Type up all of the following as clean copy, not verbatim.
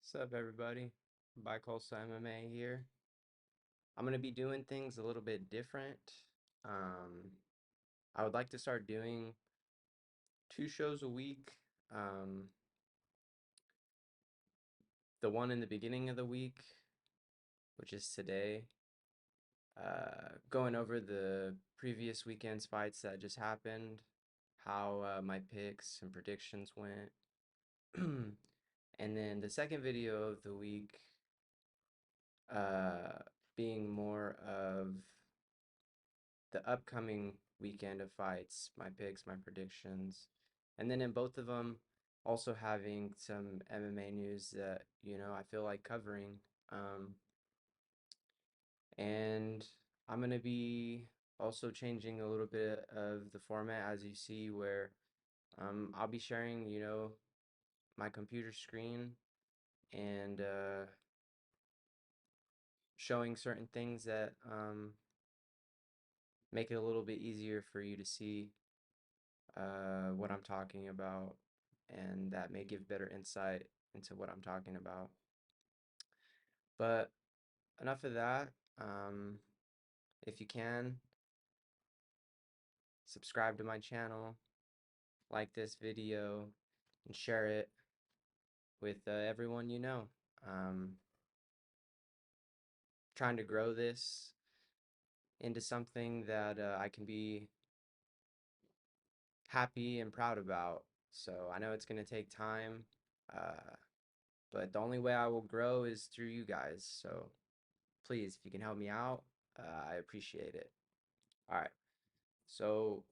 What's up, everybody? Bicoastal MMA here. I'm going to be doing things a little bit different. Um, I would like to start doing 2 shows a week. Um, the one in the beginning of the week, which is today, going over the previous weekend's fights that just happened, how my picks and predictions went. And then the second video of the week uh, being more of the upcoming weekend of fights, my picks, my predictions. And then in both of them, also having some MMA news that, I feel like covering. Um, and I'm going to be also changing a little bit of the format, as you see, where I'll be sharing, my computer screen and showing certain things that make it a little bit easier for you to see what I'm talking about, and that may give better insight into what I'm talking about. But enough of that. Um, if you can, subscribe to my channel, like this video, and share it with everyone you know. Um, Trying to grow this into something that I can be happy and proud about. So I know it's going to take time, uh, but the only way I will grow is through you guys. So please, if you can help me out, I appreciate it. All right. So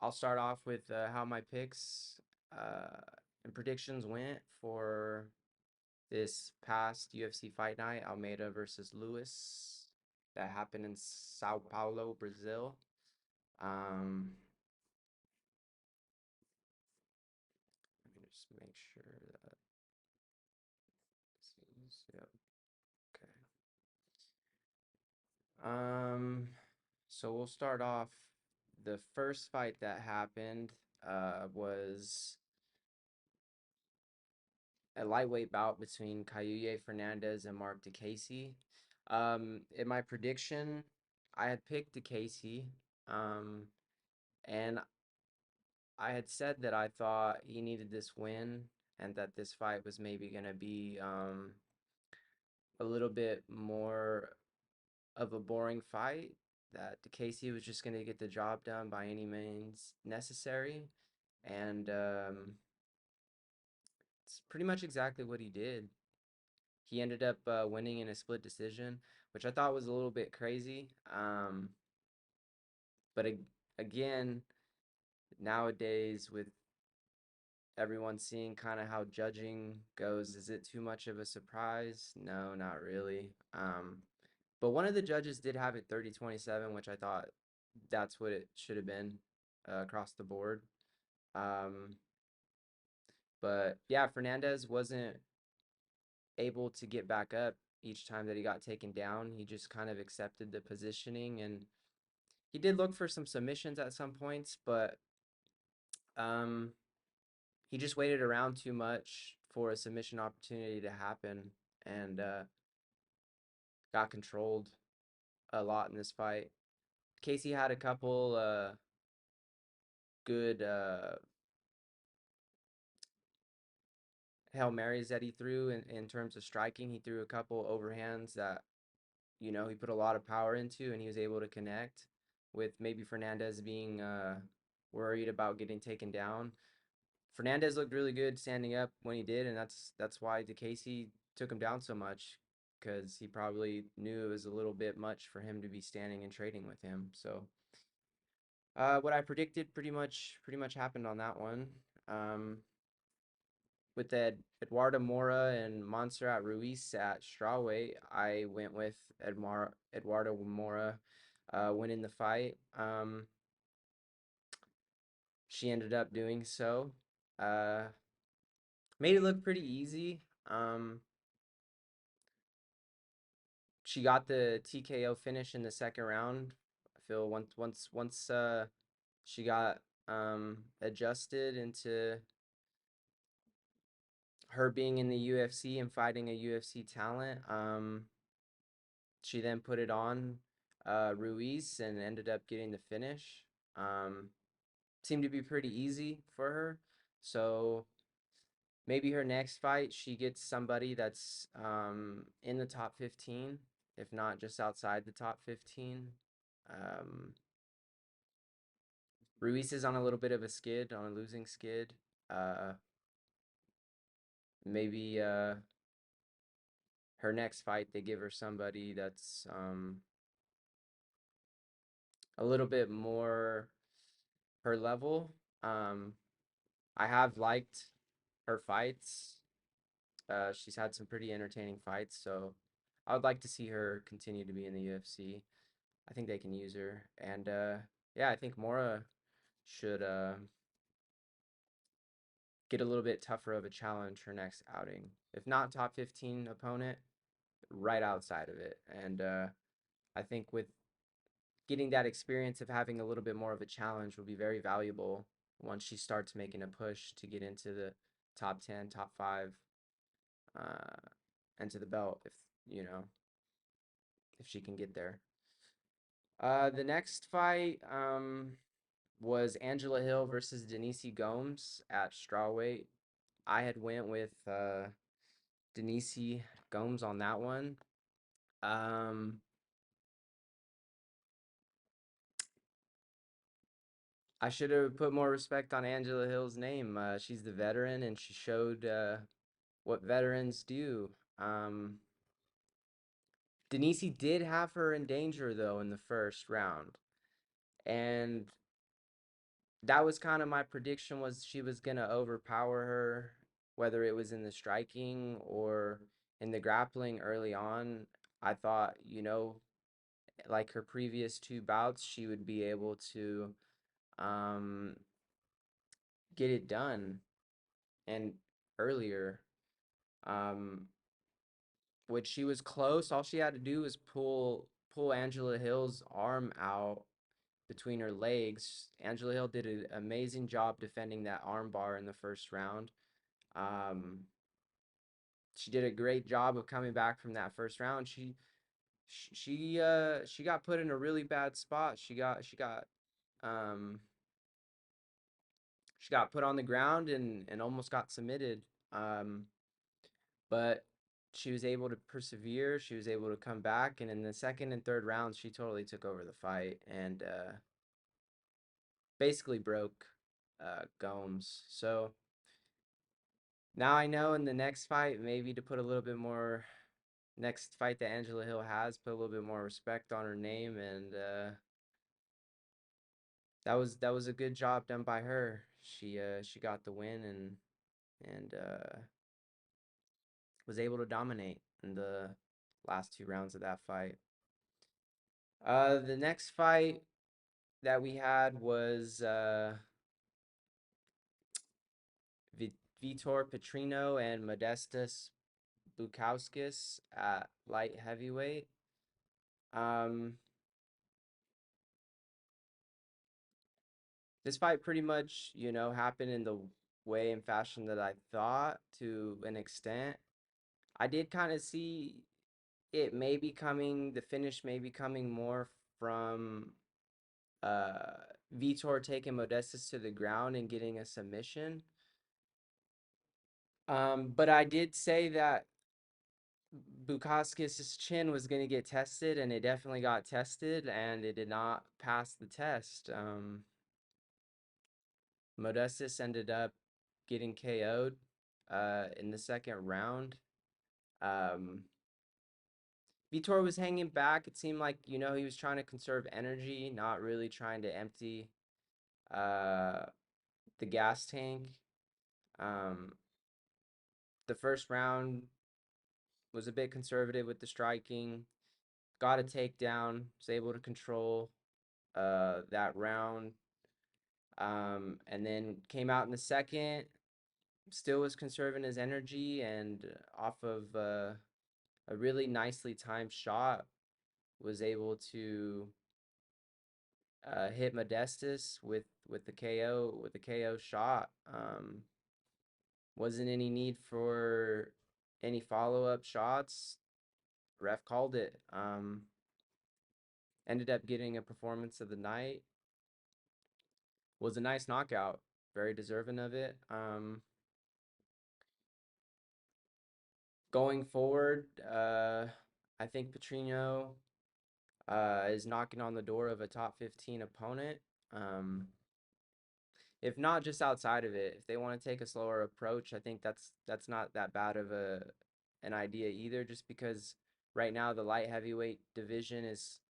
I'll start off with how my picks uh, and predictions went for this past UFC Fight Night Almeida versus Lewis that happened in Sao Paulo, Brazil. Um, Let me just make sure that this is, yep, okay. So we'll start off. The first fight that happened was a lightweight bout between Cayuye Fernandez and Mark DeCasey. In my prediction, I had picked DeCasey, and I had said that I thought he needed this win and that this fight was maybe going to be a little bit more of a boring fight, that DeCasey was just going to get the job done by any means necessary. And it's pretty much exactly what he did. He ended up winning in a split decision, which I thought was a little bit crazy. But again, nowadays with everyone seeing kind of how judging goes, is it too much of a surprise? No, not really. But one of the judges did have it 30-27, which I thought that's what it should have been across the board. Um, but yeah, Fernandez wasn't able to get back up each time that he got taken down. He just kind of accepted the positioning, and he did look for some submissions at some points, but um, he just waited around too much for a submission opportunity to happen, and got controlled a lot in this fight. Casey had a couple good Hail Marys that he threw in terms of striking. He threw a couple overhands that, he put a lot of power into, and he was able to connect with maybe Fernandez being worried about getting taken down. Fernandez looked really good standing up when he did, and that's why DeCasey took him down so much, because he probably knew it was a little bit much for him to be standing and trading with him. So what I predicted pretty much happened on that one. Um, with Eduardo Mora and Montserrat Ruiz at strawweight, I went with Eduardo Mora winning the fight. She ended up doing so. Uh, Made it look pretty easy. She got the TKO finish in the second round. I feel once she got adjusted into her being in the UFC and fighting a UFC talent, she then put it on Ruiz and ended up getting the finish. Um, Seemed to be pretty easy for her. So maybe her next fight, she gets somebody that's in the top 15, if not just outside the top 15. Um, Ruiz is on a little bit of a skid, on a losing skid. Uh, maybe her next fight, they give her somebody that's a little bit more her level. Um, I have liked her fights. She's had some pretty entertaining fights, so I would like to see her continue to be in the UFC. I think they can use her, and yeah, I think Mora should get a little bit tougher of a challenge her next outing. If not top 15 opponent, right outside of it. And I think with getting that experience of having a little bit more of a challenge will be very valuable once she starts making a push to get into the top 10, top 5, uh, and to the belt if, you know, if she can get there. The next fight was Angela Hill versus Denise Gomes at strawweight. I had went with Denise Gomes on that one. I should have put more respect on Angela Hill's name. She's the veteran, and she showed what veterans do. Denise did have her in danger though in the first round, and that was kind of my prediction, was she was gonna overpower her, whether it was in the striking or in the grappling early on. I thought, like her previous two bouts, she would be able to um, get it done and earlier. Um, which she was close. All she had to do was pull Angela Hill's arm out between her legs. Angela Hill did an amazing job defending that arm bar in the first round. Um, she did a great job of coming back from that first round. She got put in a really bad spot. Um she got put on the ground and almost got submitted. Um, but she was able to persevere. She was able to come back, and in the second and third rounds, she totally took over the fight and basically broke Gomes. So now I know in the next fight, maybe to put a little bit more, next fight that Angela Hill has, put a little bit more respect on her name, and that was a good job done by her. She got the win and was able to dominate in the last two rounds of that fight. The next fight that we had was Vitor Petrino and Modestas Bukauskas at light heavyweight. This fight pretty much, happened in the way and fashion that I thought to an extent. I did kind of see it maybe coming, the finish may be coming more from uh Vitor taking Modestas to the ground and getting a submission. But I did say that Bukauskas' chin was going to get tested, and it definitely got tested, and it did not pass the test. Modestas ended up getting KO'd in the second round. Um, Vitor was hanging back. It seemed like, he was trying to conserve energy, not really trying to empty uh, the gas tank. Um, the first round was a bit conservative with the striking, got a takedown, was able to control that round. And then came out in the second, still was conserving his energy, and off of a really nicely timed shot, was able to hit Modestas with the KO shot. Wasn't any need for any follow-up shots. Ref called it. Ended up getting a performance of the night. Was a nice knockout. Very deserving of it. Going forward, I think Petrino is knocking on the door of a top 15 opponent. If not just outside of it, if they want to take a slower approach, I think that's not that bad of an idea either, just because right now the light heavyweight division is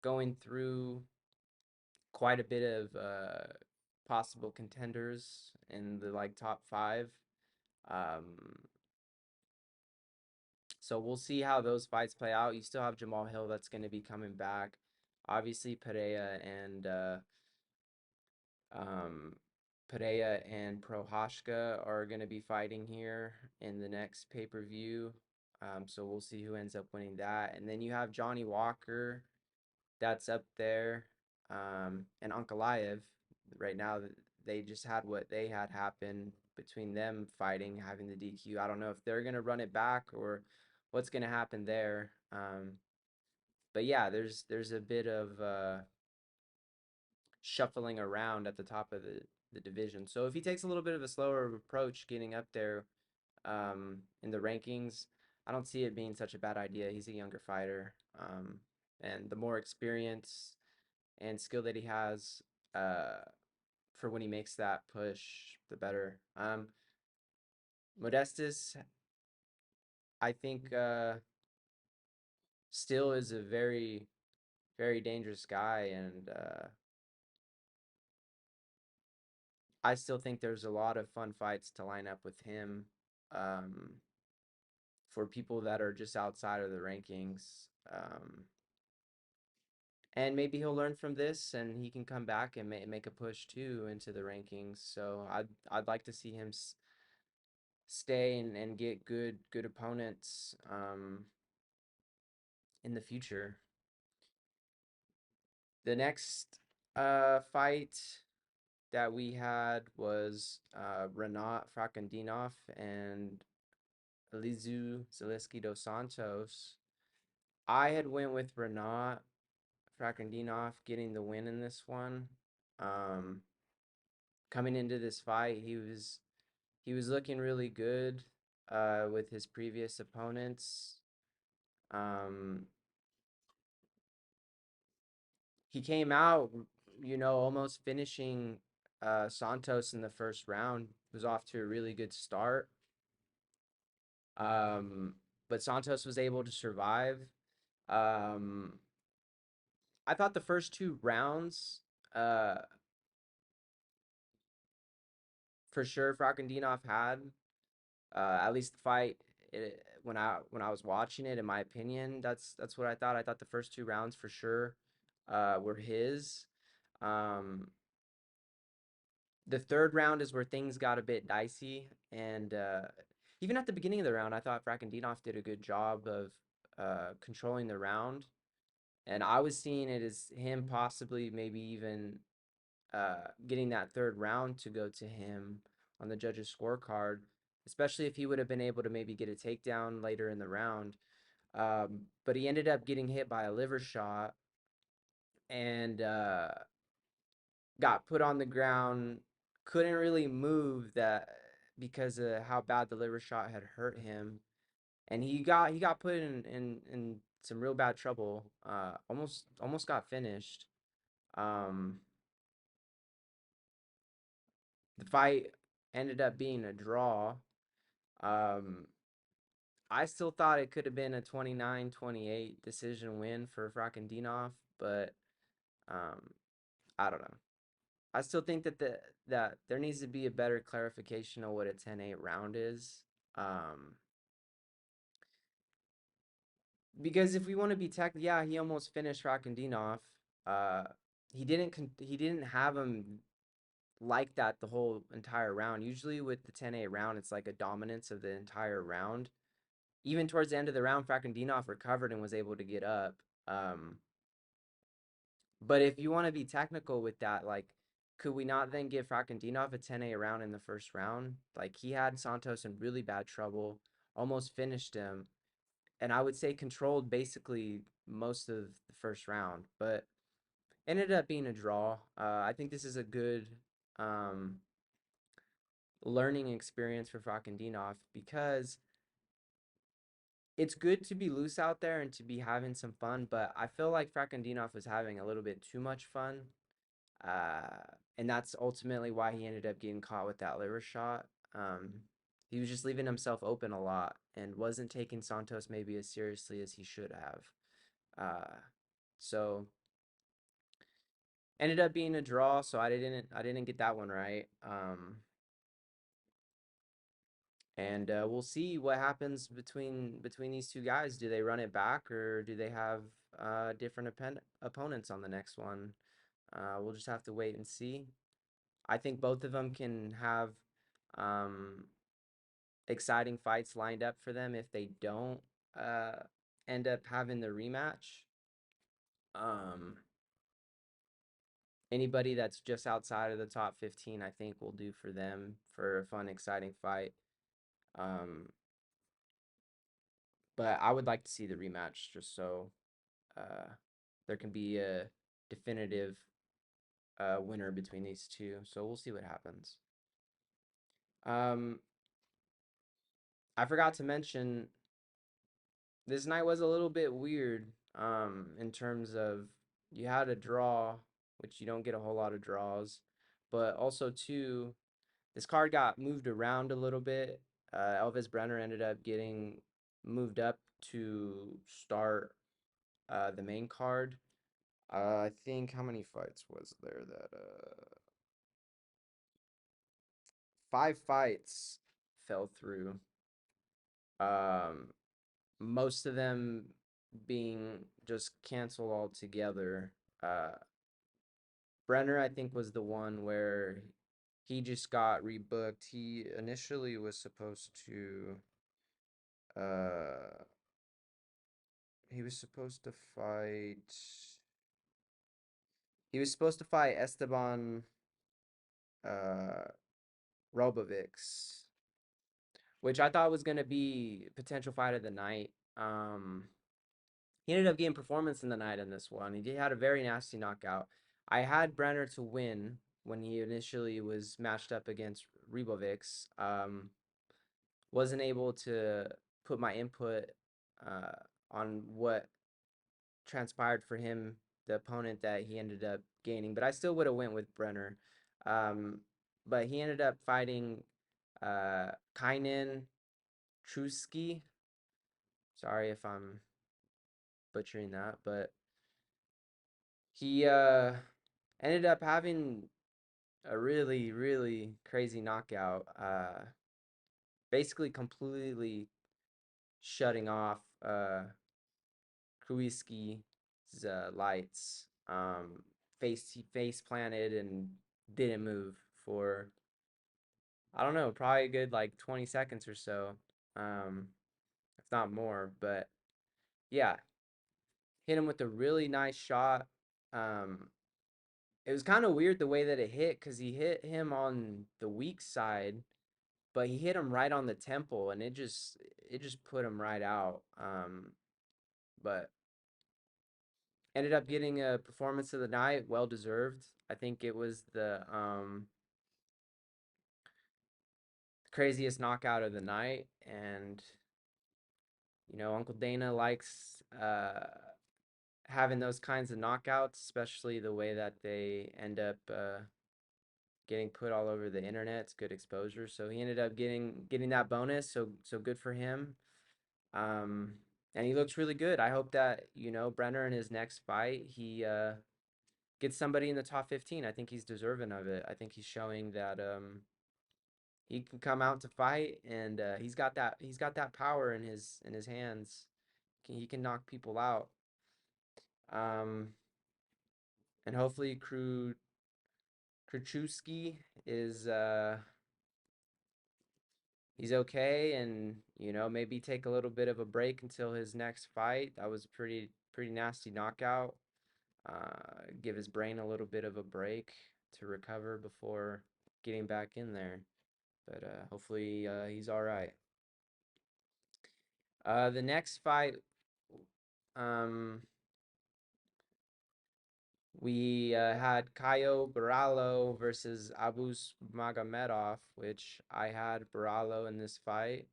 going through quite a bit of possible contenders in the like top five. Um, so we'll see how those fights play out. You still have Jamal Hill that's going to be coming back. Obviously, um, Pereira and Prohashka are going to be fighting here in the next pay-per-view. So we'll see who ends up winning that. And then you have Johnny Walker that's up there, and Ankalaev. Right now, they just had what they had happen between them fighting, having the DQ. I don't know if they're going to run it back or what's going to happen there. But yeah, there's a bit of shuffling around at the top of the division. So if he takes a little bit of a slower approach getting up there in the rankings, I don't see it being such a bad idea. He's a younger fighter. And the more experience and skill that he has for when he makes that push, the better. Modestus, I think, still is a very, very dangerous guy, and I still think there's a lot of fun fights to line up with him for people that are just outside of the rankings. And maybe he'll learn from this and he can come back and make a push too into the rankings. So I'd like to see him stay and get good opponents in the future. The next fight that we had was Renat Fakandinov and Elizu Zaleski dos Santos. I had went with Renat Fakandinov getting the win in this one. Coming into this fight, he was looking really good with his previous opponents. He came out, almost finishing Santos in the first round. Was off to a really good start. But Santos was able to survive. I thought the first two rounds, for sure, Fakandinov had. At least the fight, when I was watching it, in my opinion, that's what I thought. I thought the first two rounds for sure were his. The third round is where things got a bit dicey, and even at the beginning of the round, I thought Fakandinov did a good job of controlling the round, and I was seeing it as him possibly maybe even getting that third round to go to him on the judges' scorecard, especially if he would have been able to maybe get a takedown later in the round. But he ended up getting hit by a liver shot and got put on the ground. Couldn't really move that because of how bad the liver shot had hurt him, and he got put in some real bad trouble. Almost got finished. Um, the fight ended up being a draw. Um, I still thought it could have been a 29-28 decision win for Rakendinov, but um, I don't know. I still think that there needs to be a better clarification of what a 10-8 round is. Because if we want to be yeah, he almost finished Rakendinov. Uh, he didn't have him like that the whole entire round. Usually with the 10-8 round, it's like a dominance of the entire round. Even towards the end of the round, Fakandinov recovered and was able to get up. But if you want to be technical with that, like could we not then give Rakendinov a 10-8 round in the first round? Like, he had Santos in really bad trouble, almost finished him, and I would say controlled basically most of the first round, but ended up being a draw. I think this is a good um, learning experience for Rakendinov because it's good to be loose out there and to be having some fun, but I feel like Rakendinov was having a little bit too much fun. Uh, and that's ultimately why he ended up getting caught with that liver shot. Um, he was just leaving himself open a lot and wasn't taking Santos maybe as seriously as he should have. So ended up being a draw, so I didn't get that one right. And we'll see what happens between these two guys. Do they run it back or do they have different opponents on the next one? We'll just have to wait and see. I think both of them can have um, exciting fights lined up for them if they don't uh, end up having the rematch. Um, Anybody that's just outside of the top 15, I think will do for them for a fun, exciting fight. Um, but I would like to see the rematch just so uh, there can be a definitive winner between these two. So we'll see what happens. Um, I forgot to mention this night was a little bit weird in terms of you had a draw, which you don't get a whole lot of draws, but also too, this card got moved around a little bit. Elvis Brenner ended up getting moved up to start the main card. I think how many fights was there that 5 fights fell through. Um, most of them being just canceled altogether. Brenner, I think, was the one where he just got rebooked. He initially was supposed to uh he was supposed to fight Esteban uh Robovics, which I thought was gonna be potential fight of the night. He ended up getting performance in the night in this one. He had a very nasty knockout. I had Brenner to win when he initially was matched up against Ribovics. Wasn't able to put my input uh, on what transpired for him, the opponent that he ended up gaining, but I still would have went with Brenner. Um, but he ended up fighting Kainen Trusky. Sorry if I'm butchering that, but he ended up having a really, really crazy knockout. Basically, completely shutting off Kruiski's lights. Face planted and didn't move for I don't know, probably a good like 20 seconds or so, if not more. But yeah, hit him with a really nice shot. Um, it was kind of weird the way that it hit because he hit him on the weak side, but he hit him right on the temple, and it just put him right out. But ended up getting a performance of the night, well deserved. I think it was the craziest knockout of the night, and Uncle Dana likes having those kinds of knockouts, especially the way that they end up getting put all over the internet. It's good exposure. So he ended up getting that bonus. So good for him. Um, and he looks really good. I hope that Brenner in his next fight he gets somebody in the top 15. I think he's deserving of it. I think he's showing that he can come out to fight, and he's got that power in his hands. He can knock people out. Um, and hopefully Krachewski is he's okay, and maybe take a little bit of a break until his next fight. That was a pretty nasty knockout. Give his brain a little bit of a break. to recover before getting back in there. But hopefully he's all right. The next fight, um, we had Caio Barallo versus Abus Magomedov, which I had Barallo in this fight.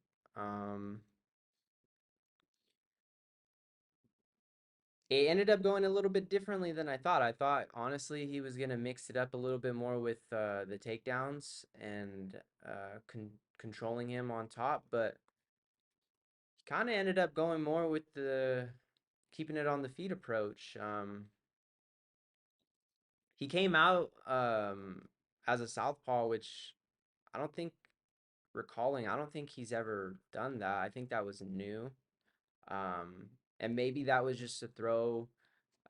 It ended up going a little bit differently than I thought. I thought, honestly, he was going to mix it up a little bit more with the takedowns and controlling him on top, but he kind of ended up going more with the keeping it on the feet approach. He came out as a southpaw, which I don't think I don't think he's ever done that. I think that was new. And maybe that was just to throw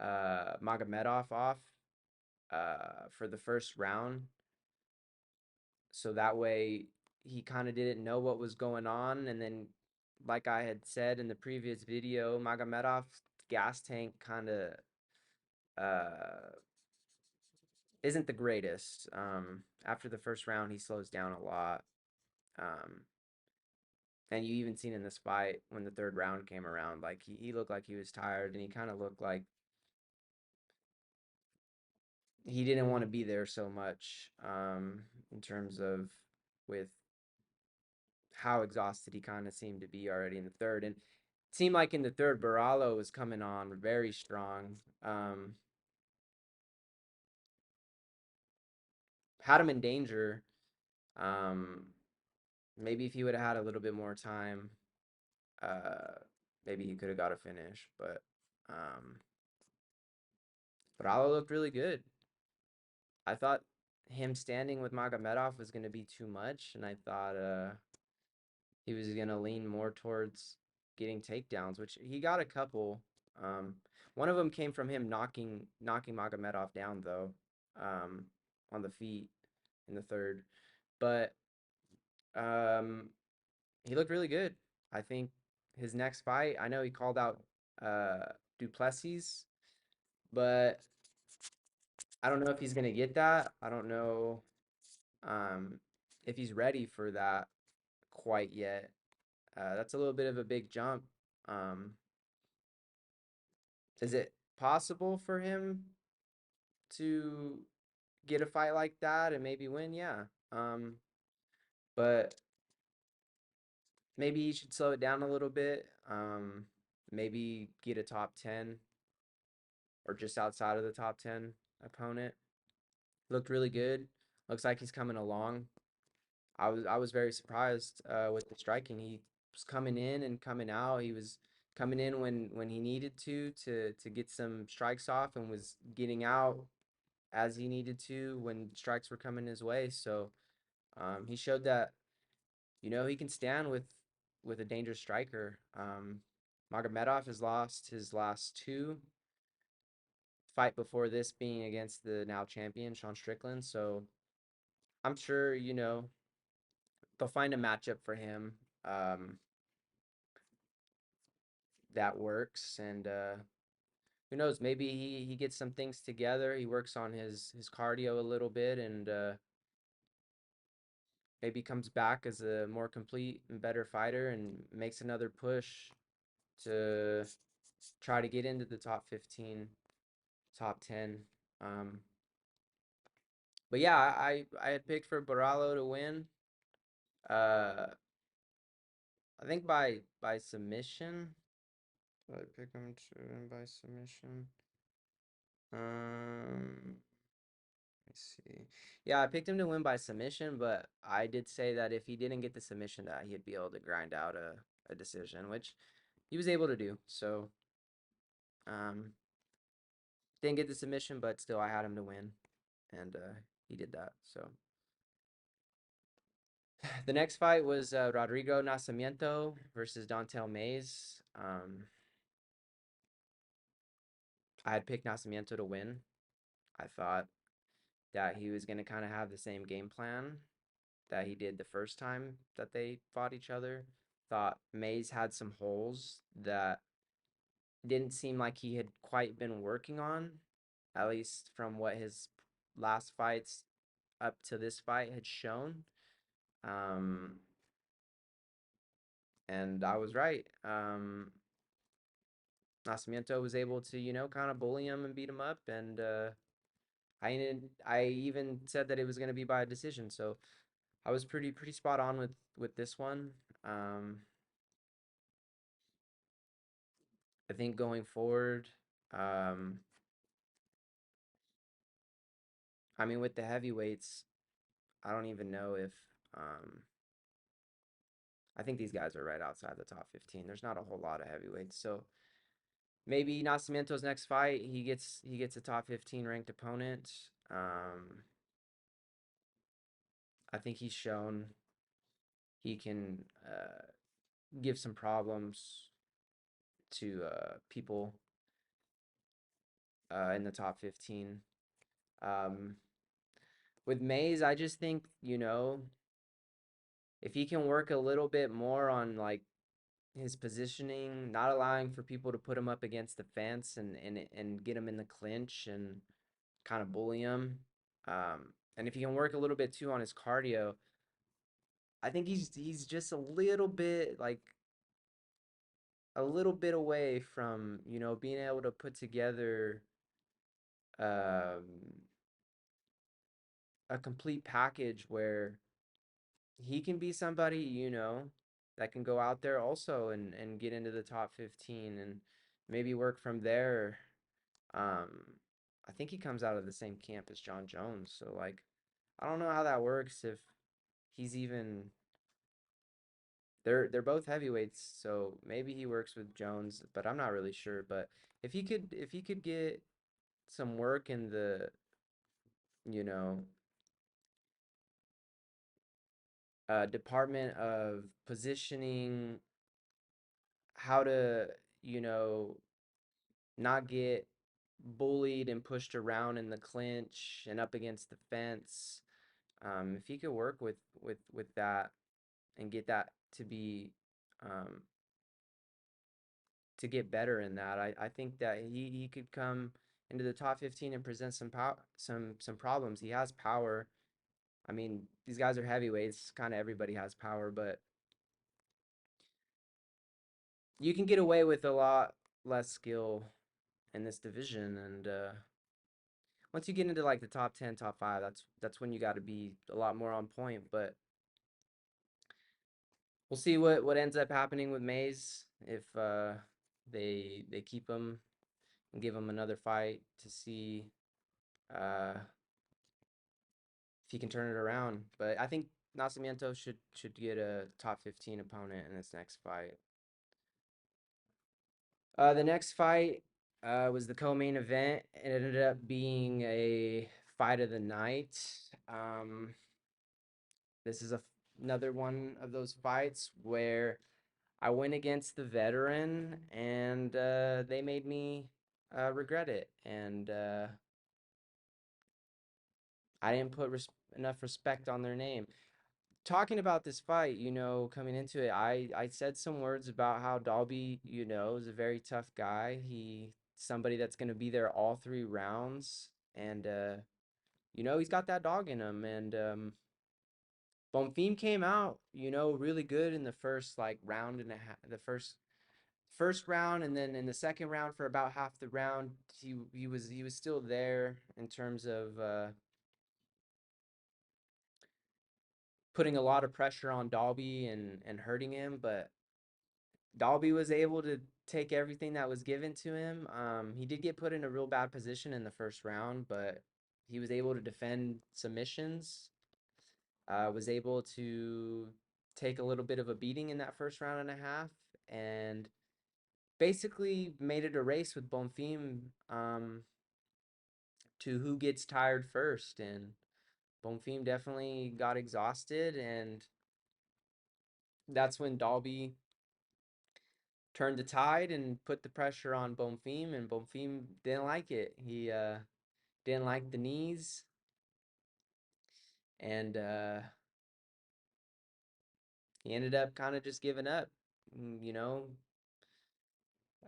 Magomedov off for the first round. So that way he kind of didn't know what was going on. And then, like I had said in the previous video, Magomedov's gas tank kind of uh, isn't the greatest. After the first round, he slows down a lot. Um, and you even seen in this fight when the third round came around, like he looked like he was tired and he kind of looked like he didn't want to be there so much in terms of with how exhausted he kind of seemed to be already in the third. And it seemed like in the third, Barallo was coming on very strong. Had him in danger. Um, maybe if he would have had a little bit more time, uh, maybe he could have got a finish. But Barallo looked really good. I thought him standing with Magomedov was going to be too much, and I thought he was going to lean more towards getting takedowns, which he got a couple. Um, one of them came from him knocking Magomedov down though, on the feet in the third. But um, he looked really good. I think his next fight, I know he called out Duplessis, but I don't know if he's gonna get that. I don't know um, if he's ready for that quite yet. That's a little bit of a big jump. Um, is it possible for him to get a fight like that and maybe win? Yeah. But maybe he should slow it down a little bit. Maybe get a top 10 or just outside of the top 10 opponent. Looked really good. Looks like he's coming along. I was very surprised with the striking. He was coming in and coming out. He was coming in when he needed to get some strikes off and was getting out as he needed to when strikes were coming his way. So he showed that he can stand with a dangerous striker. Magomedov has lost his last two. Fight before this being against the now champion Sean Strickland. So I'm sure they'll find a matchup for him that works. And who knows? Maybe he gets some things together. He works on his cardio a little bit and maybe comes back as a more complete and better fighter and makes another push to try to get into the top 15, top 10. Um, but yeah, I had picked for Barallo to win. Uh, I think by submission. Did I pick him to win by submission? Let's see. Yeah, I picked him to win by submission, but I did say that if he didn't get the submission, that he'd be able to grind out a decision, which he was able to do. So, um, didn't get the submission, but still I had him to win, and he did that. So the next fight was Rodrigo Nascimento versus Dontel Mays. I had picked Nascimento to win. I thought that he was going to kind of have the same game plan that he did the first time that they fought each other. Thought Mays had some holes that didn't seem like he had quite been working on, at least from what his last fights up to this fight had shown. Um, and I was right. Nascimento was able to, kind of bully him and beat him up, and I even said that it was going to be by a decision. So I was pretty spot on with this one. Um, I think going forward, um, I mean, with the heavyweights, I don't even know if um, I think these guys are right outside the top 15. There's not a whole lot of heavyweights, so maybe Nascimento's next fight, he gets a top 15 ranked opponent. I think he's shown he can give some problems to people in the top 15. Um, with Mays, I just think, if he can work a little bit more on like his positioning, not allowing for people to put him up against the fence and get him in the clinch and kind of bully him. And if he can work a little bit too on his cardio, I think he's just a little bit away from, being able to put together um, a complete package where he can be somebody, that can go out there also and get into the top 15 and maybe work from there. Um, I think he comes out of the same camp as John Jones, so like I don't know how that works if he's even they're both heavyweights, so maybe he works with Jones, but I'm not really sure. But if he could get some work in the, you know, department of positioning, how to, you know, not get bullied and pushed around in the clinch and up against the fence. If he could work with that and get that um, to get better in that, I think that he could come into the top 15 and present some problems. He has power. I mean, these guys are heavyweights. Kind of everybody has power, but you can get away with a lot less skill in this division. And once you get into like the top 10, top 5, that's when you got to be a lot more on point. But we'll see what ends up happening with Mays if they keep him and give him another fight to see uh, if he can turn it around. But I think Nascimento should get a top 15 opponent in this next fight. The next fight was the co-main event. It ended up being a fight of the night. Um, this is another one of those fights where I went against the veteran, and they made me regret it. And I didn't put enough respect on their name. Talking about this fight, coming into it, I said some words about how Dalby, is a very tough guy. Somebody that's going to be there all 3 rounds, and he's got that dog in him. And Bonfim came out, really good in the first like round and a half, the first round, and then in the second round for about half the round, he was still there in terms of putting a lot of pressure on Dalby and hurting him, but Dalby was able to take everything that was given to him. He did get put in a real bad position in the first round, but he was able to defend submissions. Was able to take a little bit of a beating in that first round and a half, and basically made it a race with Bonfim to who gets tired first. And Bonfim definitely got exhausted, and that's when Dalby turned the tide and put the pressure on Bonfim, and Bonfim didn't like it. He didn't like the knees, and he ended up kind of just giving up.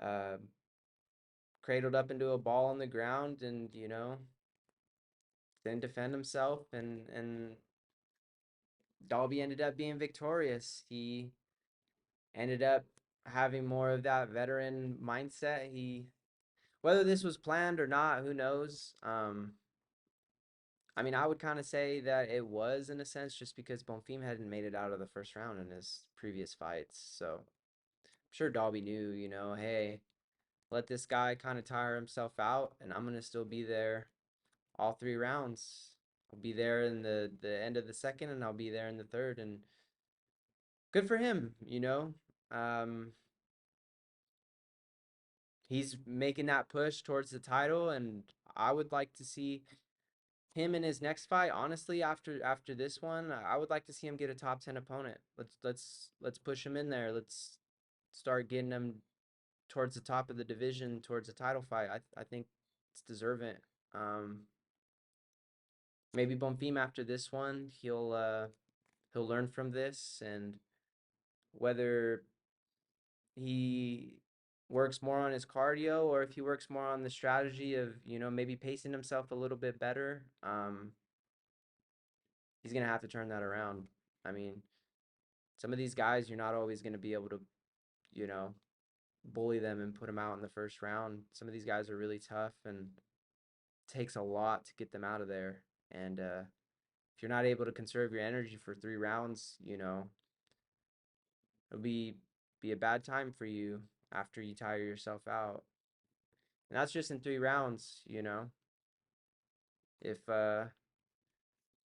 Uh, cradled up into a ball on the ground, and didn't defend himself, and Dalby ended up being victorious. He ended up having more of that veteran mindset. Whether this was planned or not, who knows? I mean, I would kind of say that it was in a sense, just because Bonfim hadn't made it out of the first round in his previous fights. So I'm sure Dalby knew, hey, let this guy kind of tire himself out, and I'm gonna still be there all 3 rounds. I'll be there in the end of the second, and I'll be there in the third, and good for him. Um, he's making that push towards the title, and I would like to see him in his next fight. Honestly, after this one, I would like to see him get a top 10 opponent. Let's push him in there. Let's start getting him towards the top of the division, towards a title fight. I think it's deserving. Um, Maybe Bonfim after this one, he'll learn from this, and whether he works more on his cardio or if he works more on the strategy of, maybe pacing himself a little bit better, he's gonna have to turn that around. I mean, some of these guys, you're not always gonna be able to, you know, bully them and put them out in the first round. Some of these guys are really tough, and it takes a lot to get them out of there. And if you're not able to conserve your energy for 3 rounds, it'll be a bad time for you after you tire yourself out. And that's just in 3 rounds. If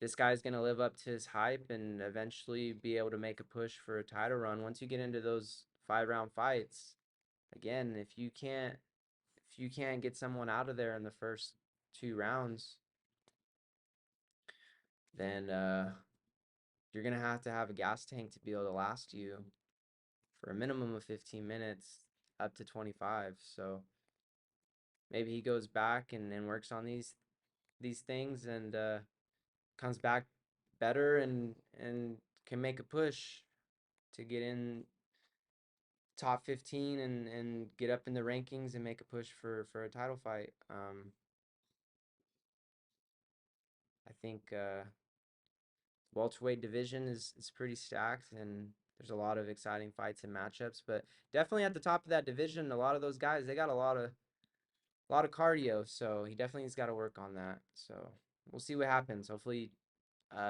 this guy's gonna live up to his hype and eventually be able to make a push for a title run, once you get into those 5 round fights, again, if you can't get someone out of there in the first 2 rounds, then you're gonna have to have a gas tank to be able to last you for a minimum of 15 minutes, up to 25. So maybe he goes back and works on these things, and comes back better, and can make a push to get in top 15, and get up in the rankings and make a push for a title fight. I think welterweight division is pretty stacked, and there's a lot of exciting fights and matchups, but definitely at the top of that division, a lot of those guys, they got a lot of cardio, so he definitely has got to work on that. So we'll see what happens. Hopefully,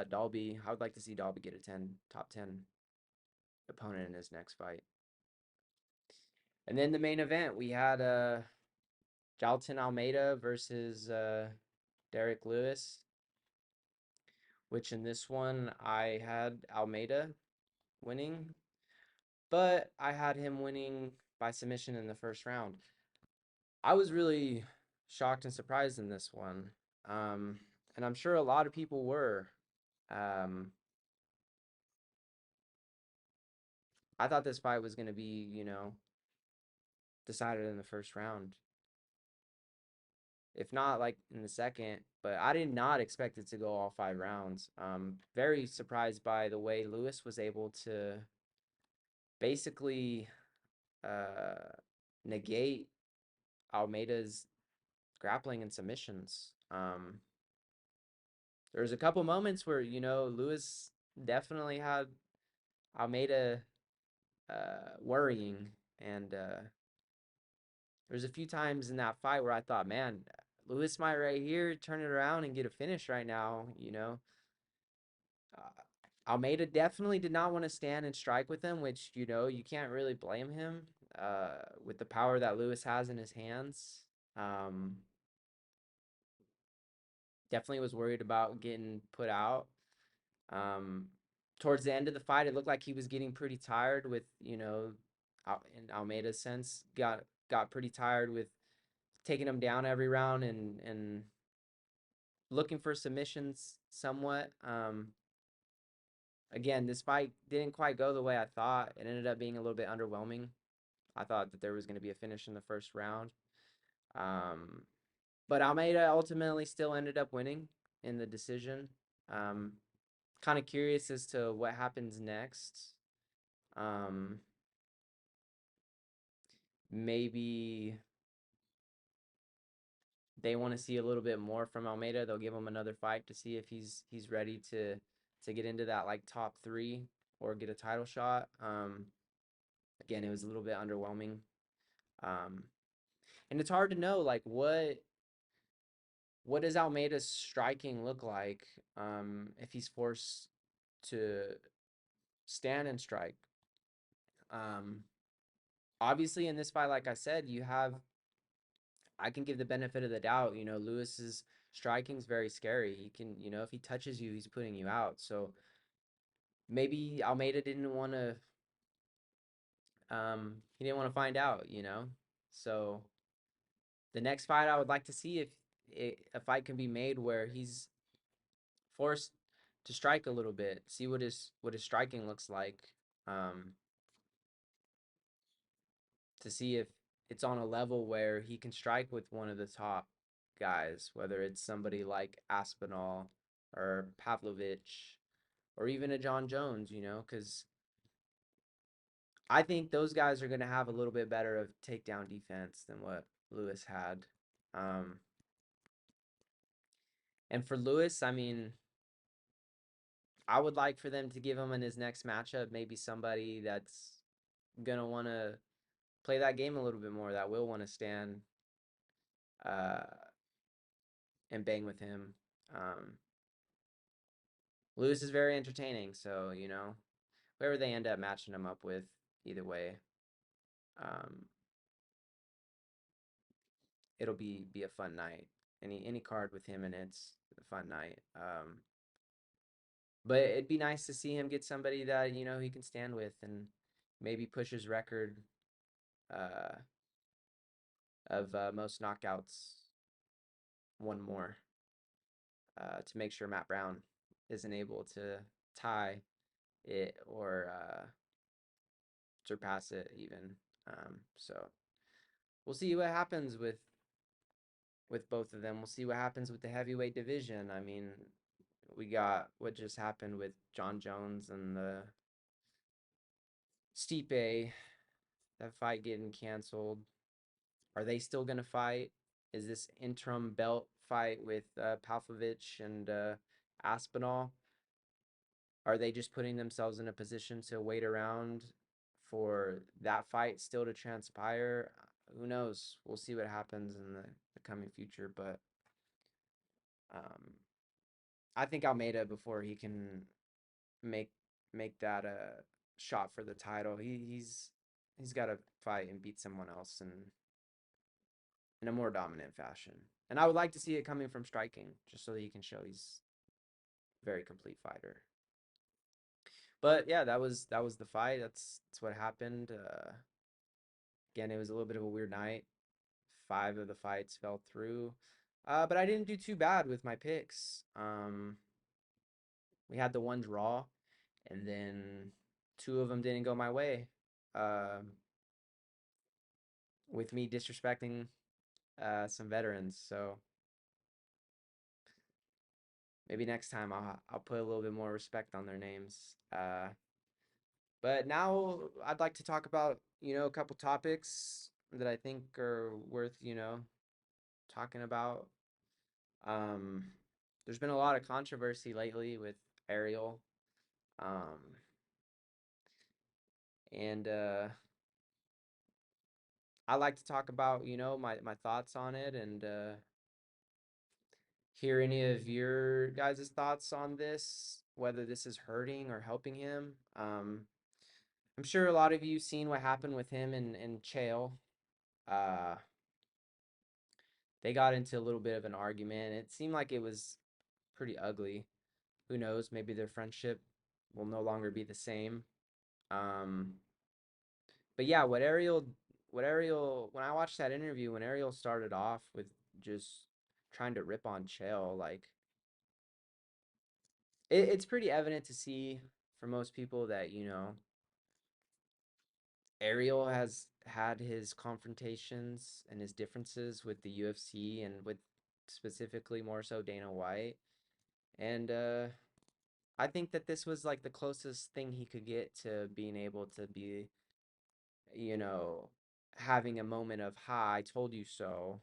Dalby, I would like to see Dalby get a top 10 opponent in his next fight. And then the main event, we had Jailton Almeida versus Derek Lewis, which in this one I had Almeida winning, but I had him winning by submission in the first round. I was really shocked and surprised in this one, and I'm sure a lot of people were. Um, I thought this fight was going to be, decided in the first round, if not like in the second, but I did not expect it to go all 5 rounds. Very surprised by the way Lewis was able to basically uh, negate Almeida's grappling and submissions. There was a couple moments where, Lewis definitely had Almeida worrying, and there's a few times in that fight where I thought, man, Lewis might right here turn it around and get a finish right now. Almeida definitely did not want to stand and strike with him, which, you can't really blame him with the power that Lewis has in his hands. Um, Definitely was worried about getting put out. Um, Towards the end of the fight, it looked like he was getting pretty tired with, in Almeida's sense, got pretty tired with taking him down every round, and looking for submissions somewhat. Again, this fight didn't quite go the way I thought. It ended up being a little bit underwhelming. I thought that there was going to be a finish in the first round. Um, but Almeida ultimately still ended up winning in the decision. Um, Kind of curious as to what happens next. Um, Maybe they want to see a little bit more from Almeida, they'll give him another fight to see if he's ready to get into that like top 3 or get a title shot. Again, it was a little bit underwhelming. Um, and it's hard to know like what does Almeida's striking look like if he's forced to stand and strike. Um, Obviously, in this fight, like I said, I can give the benefit of the doubt. Lewis's striking is very scary. He can, if he touches you, he's putting you out. So maybe Almeida didn't want to, he didn't want to find out. So the next fight, I would like to see if a fight can be made where he's forced to strike a little bit, see what his striking looks like, um, to see if it's on a level where he can strike with one of the top guys, whether it's somebody like Aspinall or Pavlovich or even a John Jones, because I think those guys are going to have a little bit better of takedown defense than what Lewis had. Um, and for Lewis, I mean, I would like for them to give him in his next matchup maybe somebody that's going to want to play that game a little bit more, that will want to stand uh, and bang with him. Um, Lewis is very entertaining, so whoever they end up matching him up with, either way, um, it'll be a fun night. Any card with him in it's a fun night. But it'd be nice to see him get somebody that he can stand with and maybe push his record uh, of most knockouts one more to make sure Matt Brown isn't able to tie it or surpass it even. So we'll see what happens with both of them. We'll see what happens with the heavyweight division. I mean, we got what just happened with John Jones and the Stipe, that fight getting canceled. Are they still gonna fight? Is this interim belt fight with Pavlovich and Aspinall? Are they just putting themselves in a position to wait around for that fight still to transpire? Who knows? We'll see what happens in the coming future. But um, I think Almeida, before he can make make that a shot for the title, he's got to fight and beat someone else in a more dominant fashion. And I would like to see it coming from striking, just so that he can show he's a very complete fighter. But yeah, that was the fight. That's what happened. Again, it was a little bit of a weird night. 5 of the fights fell through. But I didn't do too bad with my picks. We had the one draw, and then 2 of them didn't go my way. Um, with me disrespecting some veterans. So maybe next time I'll put a little bit more respect on their names. But now I'd like to talk about a couple topics that I think are worth talking about. Um, there's been a lot of controversy lately with Ariel, um, and I like to talk about my thoughts on it and hear any of your guys' thoughts on this, whether this is hurting or helping him. I'm sure a lot of you seen what happened with him and Chael. Uh, they got into a little bit of an argument. It seemed like it was pretty ugly. Who knows? Maybe their friendship will no longer be the same. Um, but yeah, when I watched that interview, when Ariel started off with just trying to rip on Chael, like it's pretty evident to see for most people that Ariel has had his confrontations and his differences with the UFC and with specifically more so Dana White. And I think that this was like the closest thing he could get to being able to be, you know, having a moment of, "Ha, I told you so."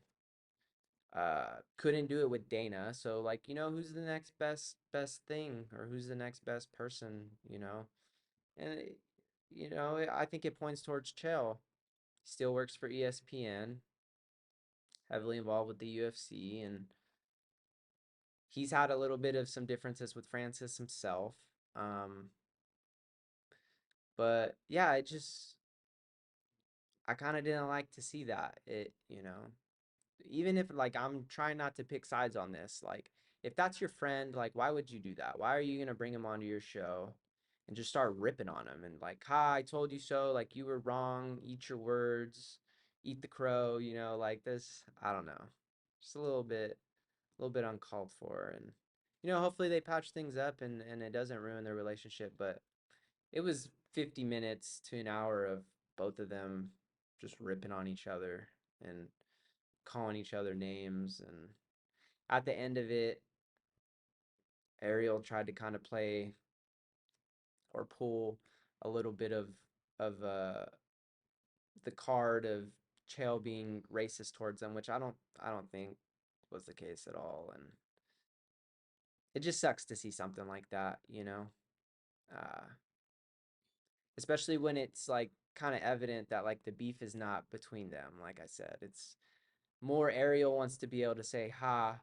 Couldn't do it with Dana. So like, who's the next best thing, or who's the next best person? And I think it points towards Chael. Still works for ESPN, heavily involved with the UFC, and he's had a little bit of some differences with Francis himself. Um, but yeah, I kind of didn't like to see that. Even if like I'm trying not to pick sides on this, like if that's your friend, like why would you do that? Why are you gonna bring him onto your show and just start ripping on him and like, "Ha, I told you so, like you were wrong, eat your words, eat the crow," like this, I don't know. Just a little bit uncalled for, and hopefully they patch things up and it doesn't ruin their relationship, but it was 50 minutes to an hour of both of them just ripping on each other and calling each other names. And at the end of it, Ariel tried to kind of play or pull a little bit of the card of Chael being racist towards them, which I don't think was the case at all. And it just sucks to see something like that. Uh, Especially when it's like kind of evident that like the beef is not between them. Like I said, it's more Ariel wants to be able to say, "Ha,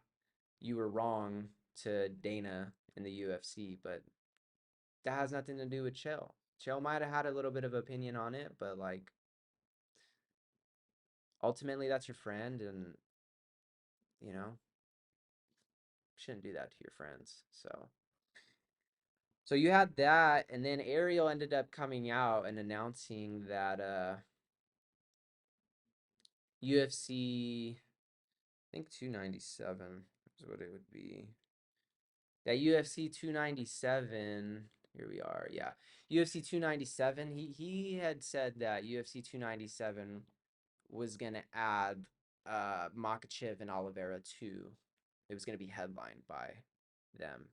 you were wrong," to Dana in the UFC, but that has nothing to do with Chael. Chael might have had a little bit of opinion on it, but like ultimately that's your friend, and you know, shouldn't do that to your friends. So you had that, and then Ariel ended up coming out and announcing that UFC, I think 297 is what it would be. That UFC 297, here we are. Yeah. UFC 297, he had said that UFC 297 was going to add Makachev and Oliveira too. It was going to be headlined by them.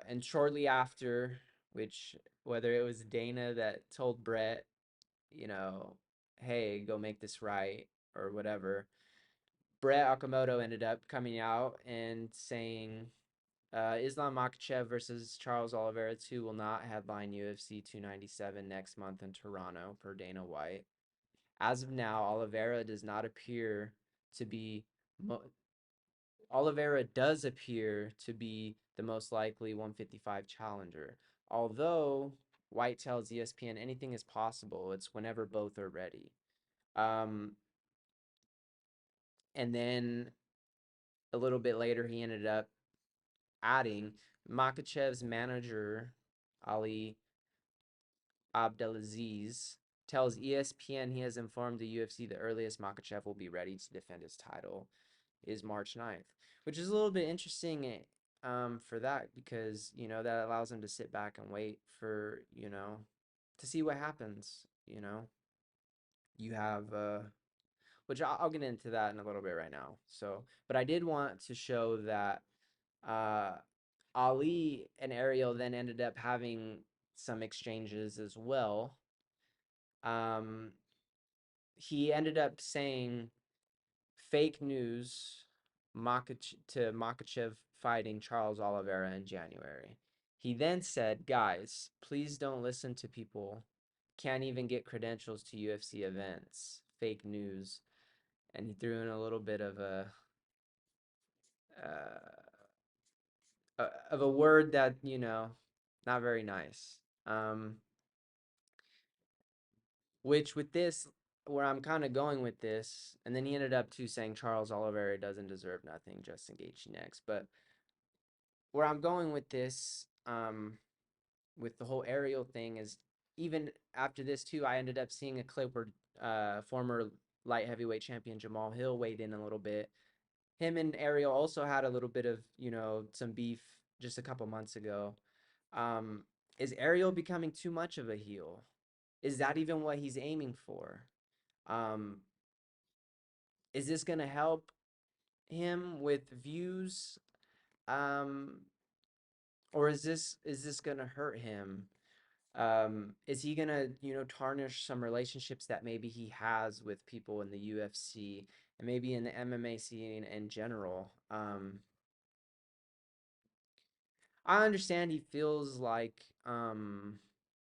And shortly after, which whether it was Dana that told Brett, hey, go make this right or whatever, Brett Okamoto ended up coming out and saying Islam Makhachev versus Charles Oliveira 2 will not headline UFC 297 next month in Toronto, per Dana White. As of now, to be Oliveira does appear to be the most likely 155 challenger. Although White tells ESPN anything is possible, it's whenever both are ready. Um, and then a little bit later, he ended up adding Makhachev's manager, Ali Abdelaziz, tells ESPN he has informed the UFC the earliest Makhachev will be ready to defend his title is March 9th, which is a little bit interesting for that because, that allows him to sit back and wait for, to see what happens. You have, which I'll get into that in a little bit right now. So, but I did want to show that uh, Ali and Ariel then ended up having some exchanges as well. Um, he ended up saying fake news to Makhachev fighting Charles Oliveira in January. He then said, "Guys, please don't listen to people. Can't even get credentials to UFC events. Fake news." And he threw in a little bit of a word that not very nice. Which with this, where I'm kind of going with this, and then he ended up too saying Charles Oliveira doesn't deserve nothing, just engage next. But where I'm going with this, with the whole Ariel thing is even after this too, I ended up seeing a clip where former light heavyweight champion Jamal Hill weighed in a little bit. Him and Ariel also had a little bit of, some beef just a couple months ago. Um, is Ariel becoming too much of a heel? Is that even what he's aiming for? Um, is this gonna help him with views? Um, or is this gonna hurt him? Is he gonna, tarnish some relationships that maybe he has with people in the UFC and maybe in the MMA scene in general? I understand he feels like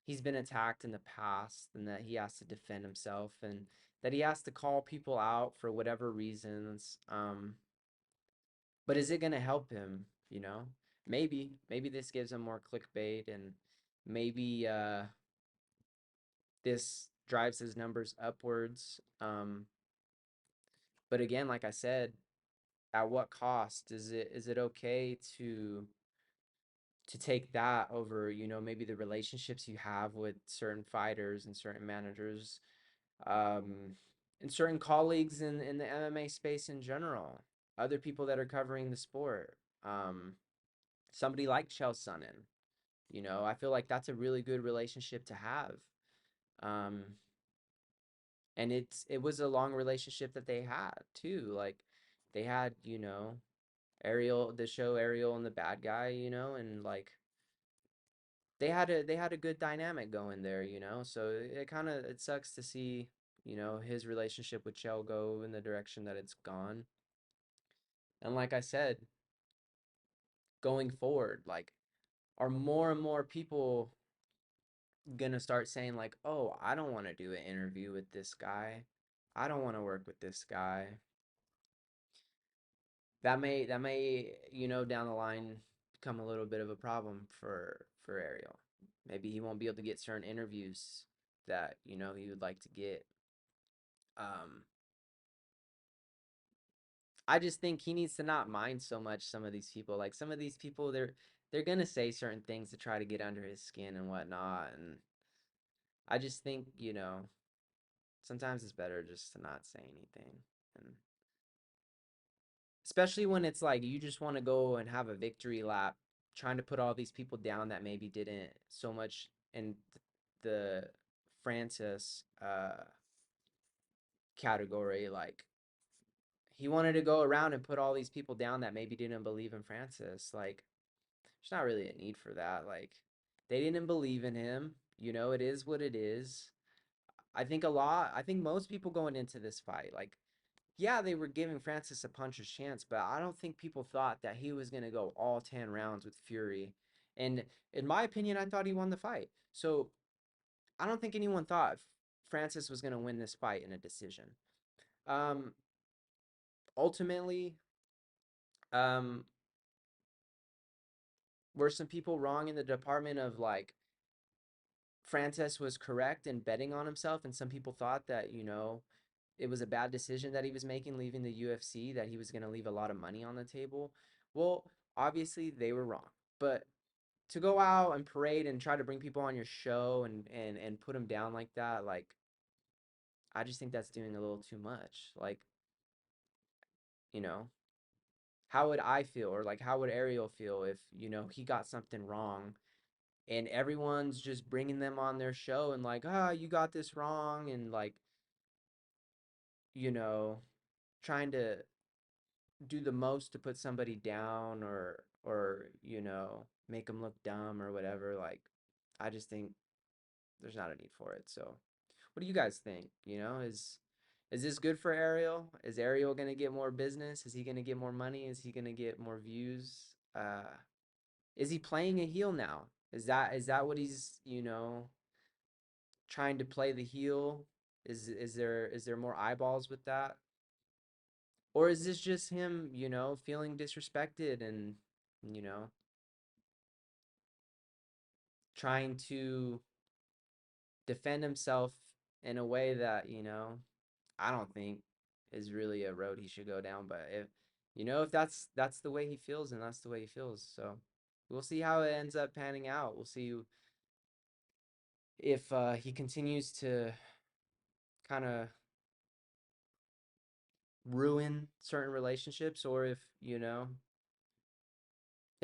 he's been attacked in the past and that he has to defend himself and that he has to call people out for whatever reasons. But is it going to help him, you know? Maybe this gives him more clickbait and maybe this drives his numbers upwards. But again, like I said, at what cost? Is it okay to take that over, maybe the relationships you have with certain fighters and certain managers, um, and certain colleagues in the MMA space in general, other people that are covering the sport. Um, Somebody like Chael Sonnen, I feel like that's a really good relationship to have. Um, and it was a long relationship that they had too. Like they had, Ariel, the show Ariel and the Bad Guy, and like they had a good dynamic going there, So it kind of it sucks to see, his relationship with Chell go in the direction that it's gone. And like I said, going forward, like are more and more people gonna start saying like, "Oh, I don't want to do an interview with this guy. I don't want to work with this guy." That may, down the line become a little bit of a problem for Ariel. Maybe he won't be able to get certain interviews that, he would like to get. Um, I just think he needs to not mind so much some of these people. Like some of these people, they're gonna say certain things to try to get under his skin and whatnot. And I just think, sometimes it's better just to not say anything. And especially when it's like you just want to go and have a victory lap, trying to put all these people down that maybe didn't so much in the Francis category. Like he wanted to go around and put all these people down that maybe didn't believe in Francis. Like there's not really a need for that. Like they didn't believe in him. It is what it is. I think most people going into this fight, like, yeah, they were giving Francis a puncher's chance, but I don't think people thought that he was going to go all 10 rounds with Fury. And in my opinion, I thought he won the fight. So I don't think anyone thought Francis was going to win this fight in a decision. Um, Ultimately, um, were some people wrong in the department of like Francis was correct in betting on himself, and some people thought that, it was a bad decision that he was making leaving the UFC, that he was going to leave a lot of money on the table. Well, obviously they were wrong. But to go out and parade and try to bring people on your show and put them down like that, like I just think that's doing a little too much. Like, you know, how would I feel or like how would Ariel feel if, he got something wrong and everyone's just bringing them on their show and like, "Ah, you got this wrong," and like, you know, trying to do the most to put somebody down or make them look dumb or whatever. Like I just think there's not a need for it. So what do you guys think? Is this good for Ariel? Is Ariel gonna get more business? Is he gonna get more money? Is he gonna get more views? Is he playing a heel now? Is that what he's trying to play the heel? Is there more eyeballs with that? Or is this just him, feeling disrespected and, you know, trying to defend himself in a way that, I don't think is really a road he should go down. But if that's the way he feels, and that's the way he feels. So we'll see how it ends up panning out. We'll see if he continues to kind of ruin certain relationships or if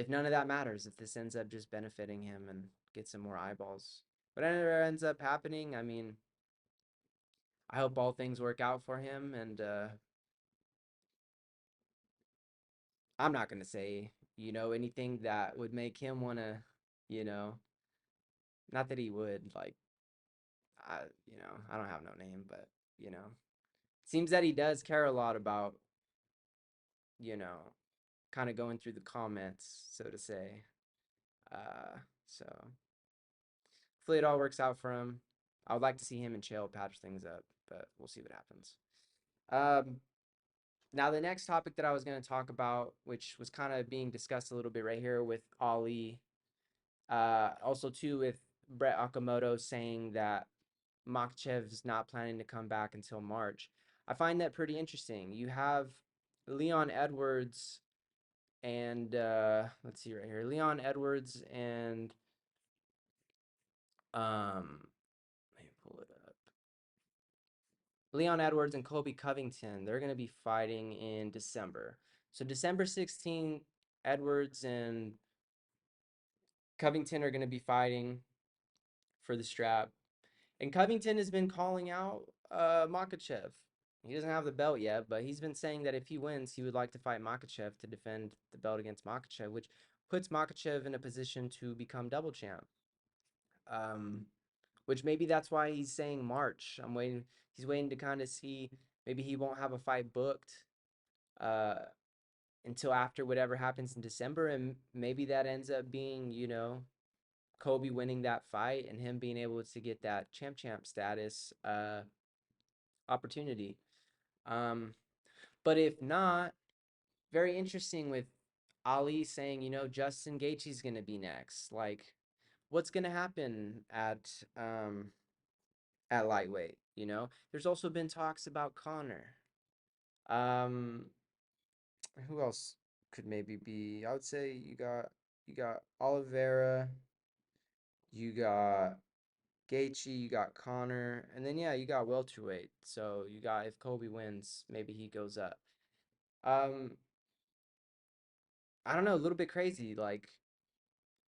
none of that matters, if this ends up just benefiting him and gets some more eyeballs. Whatever ends up happening, I mean, I hope all things work out for him. And I'm not going to say, anything that would make him want to, you know, Not that he would, like, I, I don't have no name, but, seems that he does care a lot about, you know, kind of going through the comments, so to say. So hopefully it all works out for him. I would like to see him and Chael patch things up, but we'll see what happens. Um, Now the next topic that I was going to talk about, which was kind of being discussed a little bit right here with Ali, also too with Brett Okamoto saying that Makhachev's not planning to come back until March. I find that pretty interesting. You have Leon Edwards and let's see right here, Leon Edwards and let me pull it up. Leon Edwards and Colby Covington. They're going to be fighting in December. So December 16th, Edwards and Covington are going to be fighting for the strap. And Covington has been calling out Makhachev. He doesn't have the belt yet, but he's been saying that if he wins, he would like to fight Makhachev to defend the belt against Makhachev, which puts Makhachev in a position to become double champ. Um, which maybe that's why he's saying March. I'm waiting. He's waiting to kind of see. Maybe he won't have a fight booked uh, until after whatever happens in December, and maybe that ends up being, Kobe winning that fight and him being able to get that champ status opportunity. Um, but if not, very interesting with Ali saying, Justin Gaethje's gonna be next. Like, what's gonna happen at lightweight? There's also been talks about Connor. Um, who else could maybe be? I would say you got Oliveira, you got Gaethje, you got Connor, and then yeah, you got welterweight. So you got if Kobe wins, maybe he goes up. Um, I don't know, a little bit crazy. Like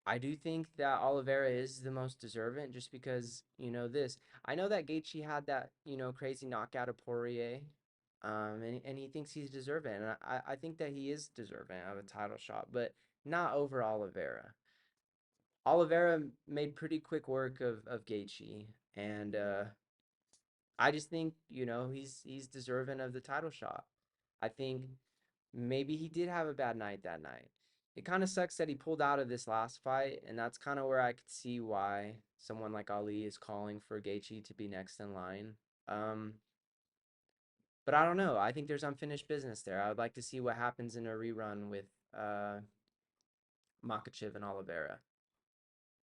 I do think that Oliveira is the most deserving, just because this. I know that Gaethje had that crazy knockout of Poirier, and he thinks he's deserving, and I think that he is deserving of a title shot, but not over Oliveira. Oliveira made pretty quick work of Gaethje, and I just think, he's deserving of the title shot. I think maybe he did have a bad night that night. It kind of sucks that he pulled out of this last fight, and that's kind of where I could see why someone like Ali is calling for Gaethje to be next in line. Um, but I don't know. I think there's unfinished business there. I would like to see what happens in a rerun with Makachev and Oliveira.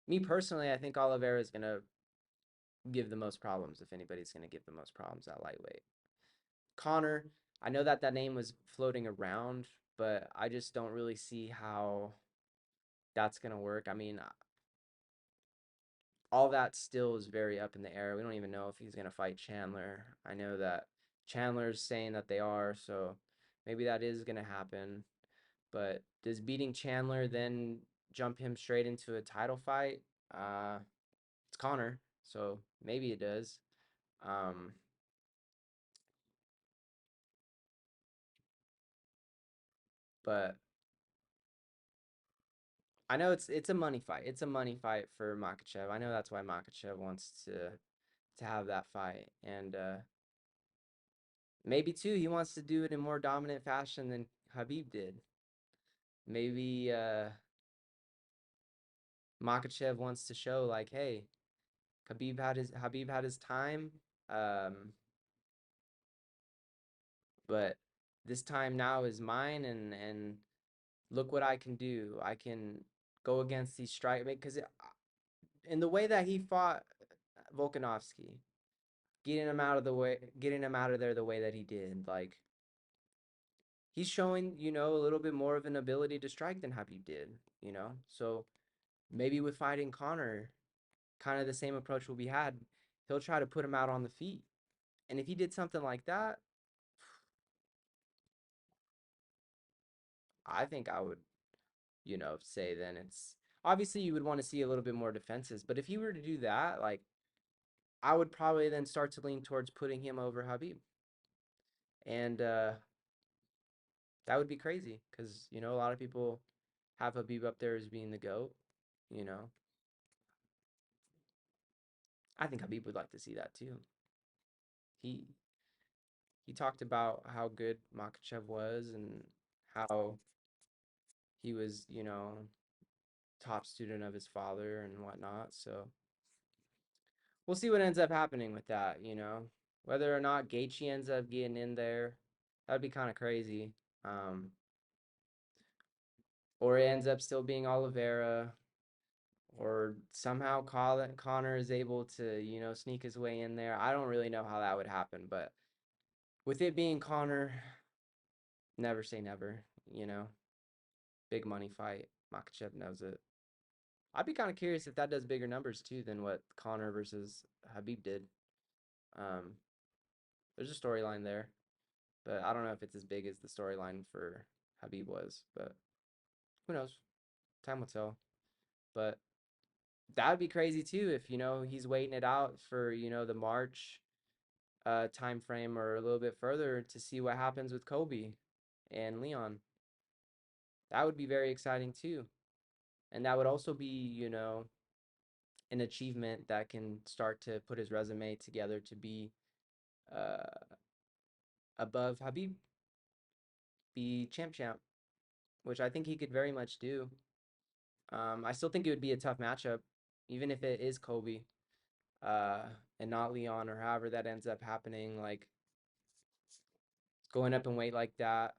Me personally, I think Oliveira is gonna give the most problems if anybody's gonna give the most problems at lightweight. Connor, I know that that name was floating around, but I just don't really see how that's going to work. I mean, all that still is very up in the air. We don't even know if he's going to fight Chandler. I know that Chandler's saying that they are, so maybe that is going to happen. But does beating Chandler then jump him straight into a title fight? It's Connor, so maybe it does. Um, but I know it's a money fight. It's a money fight for Makhachev. I know that's why Makhachev wants to have that fight, and maybe too he wants to do it in more dominant fashion than Habib did. Maybe Makhachev wants to show like, hey, Habib had his time, um, but this time now is mine, and look what I can do. I can go against these strike because in the way that he fought Volkanovski, getting him out of there the way that he did, like he's showing, a little bit more of an ability to strike than Habib did. So maybe with fighting Connor, kind of the same approach will be had. He'll try to put him out on the feet. And if he did something like that, I think I would, say then it's obviously you would want to see a little bit more defenses, but if he were to do that, like I would probably then start to lean towards putting him over Habib. And that would be crazy because, a lot of people have Habib up there as being the GOAT, you know. I think Habib would like to see that too. He he talked about how good Makhachev was and how he was, top student of his father and whatnot. So we'll see what ends up happening with that. Whether or not Gaethje ends up getting in there, that'd be kind of crazy. Um, or it ends up still being Oliveira, or somehow Connor is able to, sneak his way in there. I don't really know how that would happen, but with it being Connor, never say never, you know. Big money fight. Makachev knows it. I'd be kind of curious if that does bigger numbers too than what Connor versus Habib did. Um, there's a storyline there, but I don't know if it's as big as the storyline for Habib was. But who knows? Time will tell. But that would be crazy too if he's waiting it out for the March time frame or a little bit further to see what happens with Kobe and Leon. That would be very exciting too, and that would also be an achievement that can start to put his resume together to be uh, above Habib, be champ, which I think he could very much do. I still think it would be a tough matchup, even if it is Kobe uh, and not Leon or however that ends up happening. Like going up in weight like that,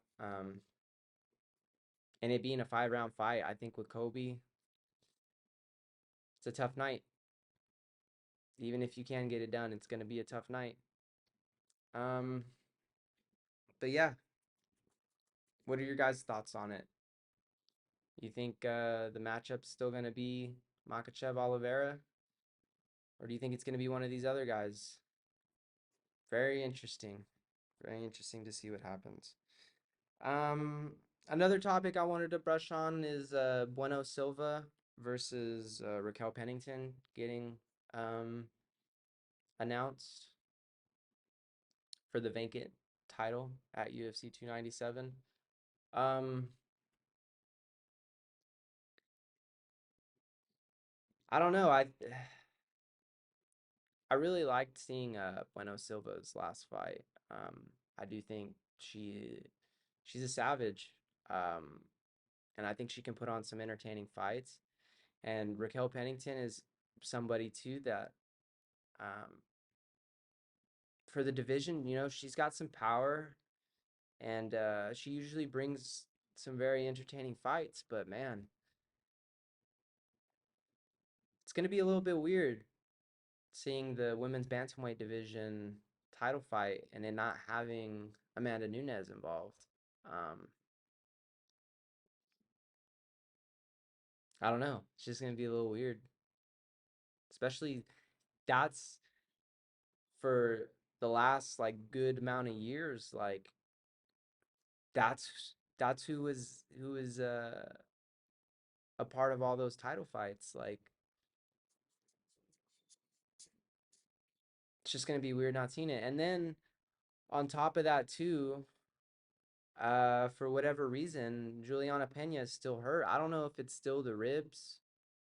and it being a 5-round fight, I think with Kobe, it's a tough night. Even if you can get it done, it's going to be a tough night. Um, but yeah, what are your guys' thoughts on it? You think the matchup's still going to be Makachev Oliveira, or do you think it's going to be one of these other guys? Very interesting. Very interesting to see what happens. Um, Another topic I wanted to brush on is Bueno Silva versus Raquel Pennington getting um, announced for the vacant title at UFC 297. Um, I don't know. I really liked seeing Bueno Silva's last fight. I do think she's a savage, um, and I think she can put on some entertaining fights. And Raquel Pennington is somebody too that um, for the division, she's got some power, and she usually brings some very entertaining fights. But man, it's gonna be a little bit weird seeing the women's bantamweight division title fight and then not having Amanda Nunes involved. Um, I don't know. It's just gonna be a little weird, especially that's for the last like good amount of years. Like that's who is a part of all those title fights. Like it's just gonna be weird not seeing it. And then on top of that too, for whatever reason, Juliana Pena is still hurt. I don't know if it's still the ribs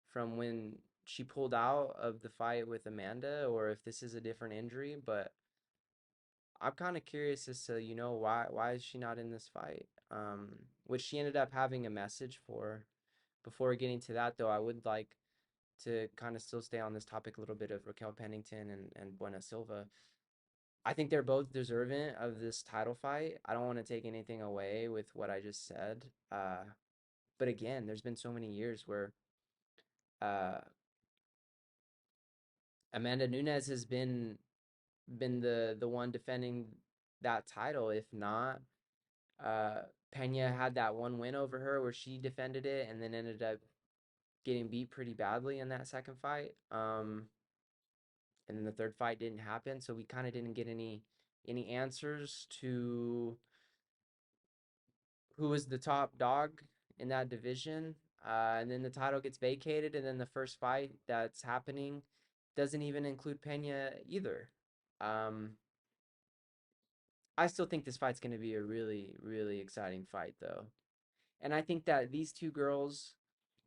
from when she pulled out of the fight with Amanda or if this is a different injury, but I'm kind of curious as to, why is she not in this fight? Which she ended up having a message for. Before getting to that though, I would like to kind of still stay on this topic a little bit of Raquel Pennington and Buena Silva. I think they're both deserving of this title fight. I don't want to take anything away with what I just said. But again, there's been so many years where uh, Amanda Nunes has been the one defending that title. If not, Pena had that one win over her where she defended it and then ended up getting beat pretty badly in that second fight. And then the third fight didn't happen, so we kind of didn't get any answers to who was the top dog in that division. And then the title gets vacated, and then the first fight that's happening doesn't even include Pena either. Um, I still think this fight's going to be a really, really exciting fight, though. And I think that these two girls,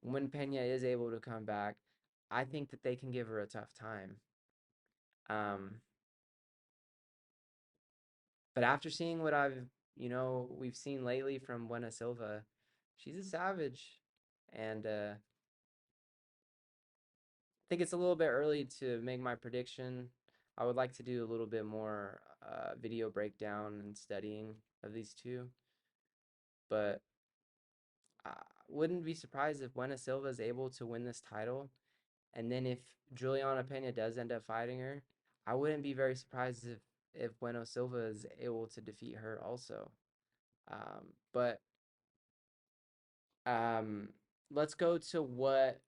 when Pena is able to come back, I think that they can give her a tough time. Um, but after seeing what we've seen lately from Buena Silva, she's a savage. And I think it's a little bit early to make my prediction. I would like to do a little bit more video breakdown and studying of these two, but I wouldn't be surprised if Buena Silva is able to win this title. And then if Juliana Pena does end up fighting her, I wouldn't be very surprised if Bueno Silva is able to defeat her also. But um, let's go to what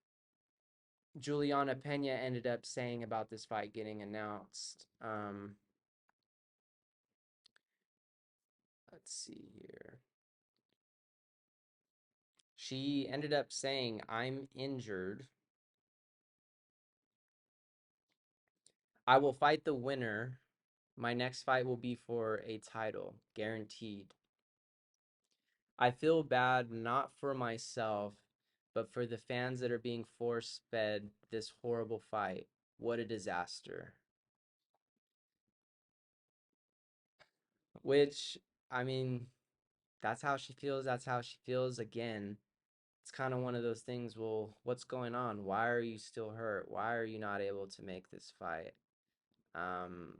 Juliana Pena ended up saying about this fight getting announced. Let's see here. She ended up saying, "I'm injured. I will fight the winner. My next fight will be for a title, guaranteed. I feel bad not for myself, but for the fans that are being force fed this horrible fight. What a disaster." Which, I mean, that's how she feels. That's how she feels. Again, it's kind of one of those things. Well, what's going on? Why are you still hurt? Why are you not able to make this fight? Um,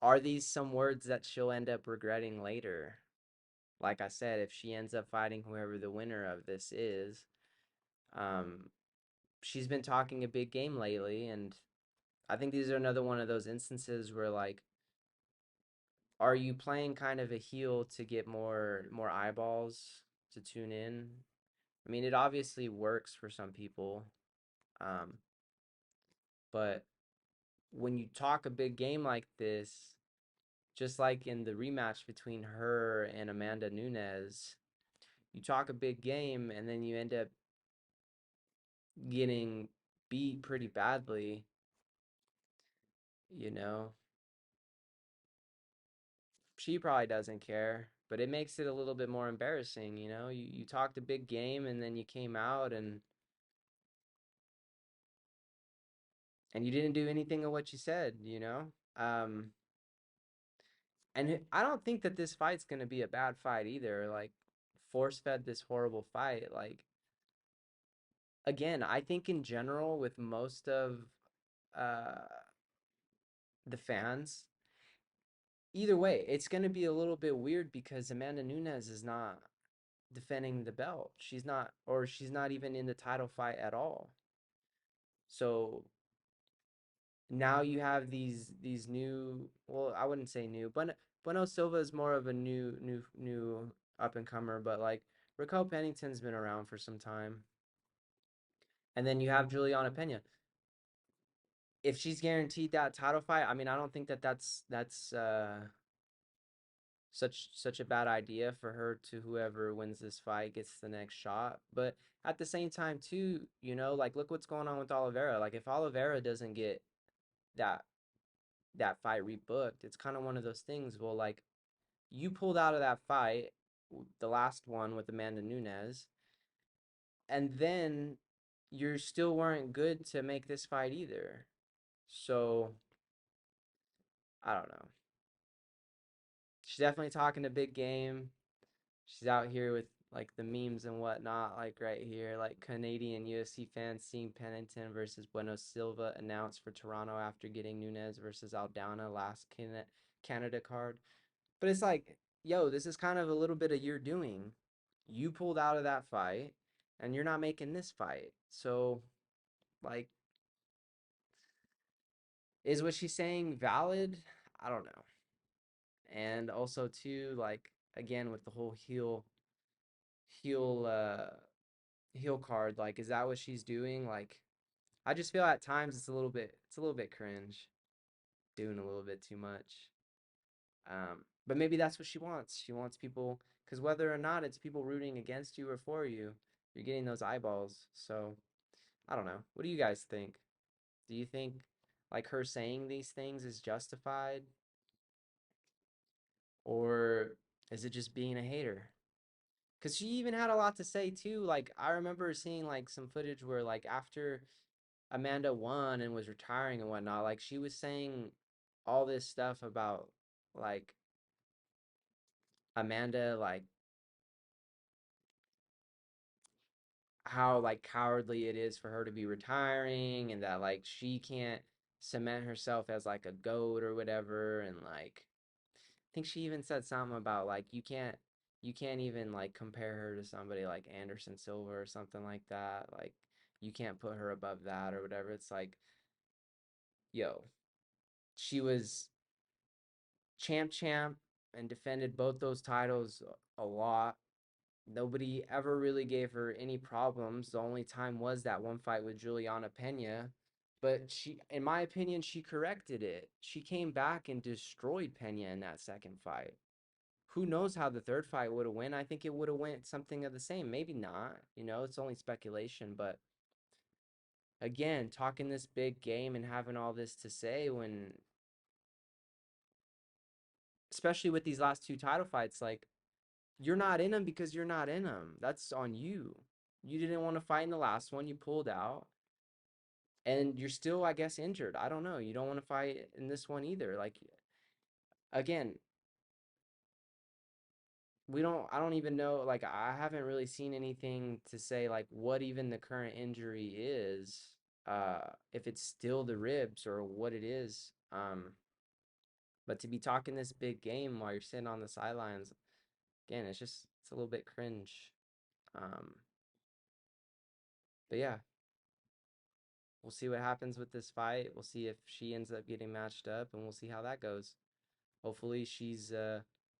are these some words that she'll end up regretting later? Like I said, if she ends up fighting whoever the winner of this is, um, she's been talking a big game lately, and I think these are another one of those instances where like, are you playing kind of a heel to get more eyeballs to tune in? I mean, it obviously works for some people, um, but when you talk a big game like this, just like in the rematch between her and Amanda Nunes, you talk a big game and then you end up getting beat pretty badly, you know. She probably doesn't care, but it makes it a little bit more embarrassing, you know. You talked a big game and then you came out and you didn't do anything of what you said, you know. Um, and I don't think that this fight's gonna be a bad fight either. Like, force fed this horrible fight. Like, again, I think in general with most of uh the fans, either way, it's gonna be a little bit weird because Amanda Nunes is not defending the belt. She's not even in the title fight at all. So now you have these new, well, I wouldn't say new, but Bueno Silva is more of a new up and comer, but like Raquel Pennington's been around for some time. And then you have Juliana Pena. If she's guaranteed that title fight, I mean, I don't think that that's such a bad idea for her to whoever wins this fight gets the next shot. But at the same time, too, you know, like look what's going on with Oliveira. Like if Oliveira doesn't get that that fight rebooked, it's kind of one of those things. Well, like you pulled out of that fight, the last one with Amanda Nunes, and then you still weren't good to make this fight either. So I don't know. She's definitely talking a big game. She's out here with like the memes and whatnot, like right here, like Canadian UFC fans seeing Pennington versus Bueno Silva announced for Toronto after getting Nunes versus Aldana last Canada card. But it's like, yo, this is kind of a little bit of your doing. You pulled out of that fight, and you're not making this fight. So, like, is what she's saying valid? I don't know. And also, too, like, again, with the whole heel, heel card, like, is that what she's doing? Like, I just feel at times it's a little bit cringe, doing a little bit too much. But maybe that's what she wants. She wants people, because whether or not it's people rooting against you or for you, you're getting those eyeballs. So I don't know. What do you guys think? Do you think like her saying these things is justified, or is it just being a hater? Because she even had a lot to say too. Like I remember seeing like some footage where like after Amanda won and was retiring and whatnot, like she was saying all this stuff about like Amanda, like how like cowardly it is for her to be retiring and that like she can't cement herself as like a goat or whatever. And like I think she even said something about like you can't even like compare her to somebody like Anderson Silva or something like that. Like you can't put her above that or whatever. It's like, yo, she was champ and defended both those titles a lot. Nobody ever really gave her any problems. The only time was that one fight with Juliana Peña. But she, in my opinion, she corrected it. She came back and destroyed Peña in that second fight. Who knows how the third fight would have went? I think it would have went something of the same. Maybe not. It's only speculation. But again, talking this big game and having all this to say when, especially with these last two title fights, like you're not in them because you're not in them. That's on you. You didn't want to fight in the last one. You pulled out. And you're still, I guess, injured. I don't know. You don't want to fight in this one either. Like, again, I don't even know. Like, I haven't really seen anything to say, like, what even the current injury is, if it's still the ribs or what it is. But to be talking this big game while you're sitting on the sidelines, again, it's a little bit cringe. Um, but yeah, we'll see what happens with this fight. We'll see if she ends up getting matched up, and we'll see how that goes. Hopefully, she's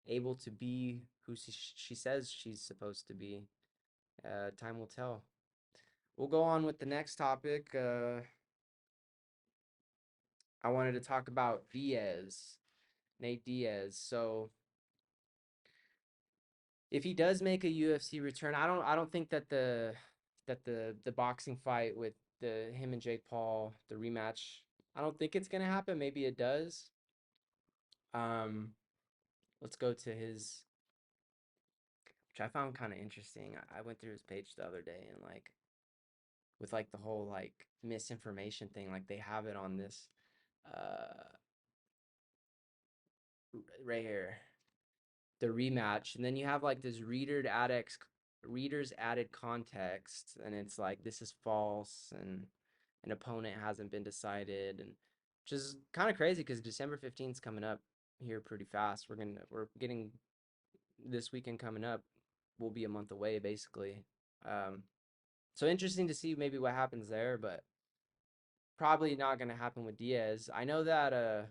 able to be who she says she's supposed to be. Time will tell. We'll go on with the next topic. I wanted to talk about Nate Diaz. So, if he does make a UFC return, I don't think that the boxing fight with the him and Jake Paul, the rematch, I don't think it's gonna happen. Maybe it does. Um, let's go to his, which I found kind of interesting. I went through his page the other day and like with like the whole like misinformation thing, like they have it on this uh right here, the rematch, and then you have like this readers added context, and it's like this is false and an opponent hasn't been decided, and which is kind of crazy because December 15th is coming up here pretty fast. We're getting this weekend coming up, will be a month away basically. So interesting to see maybe what happens there, but probably not going to happen with Diaz. I know that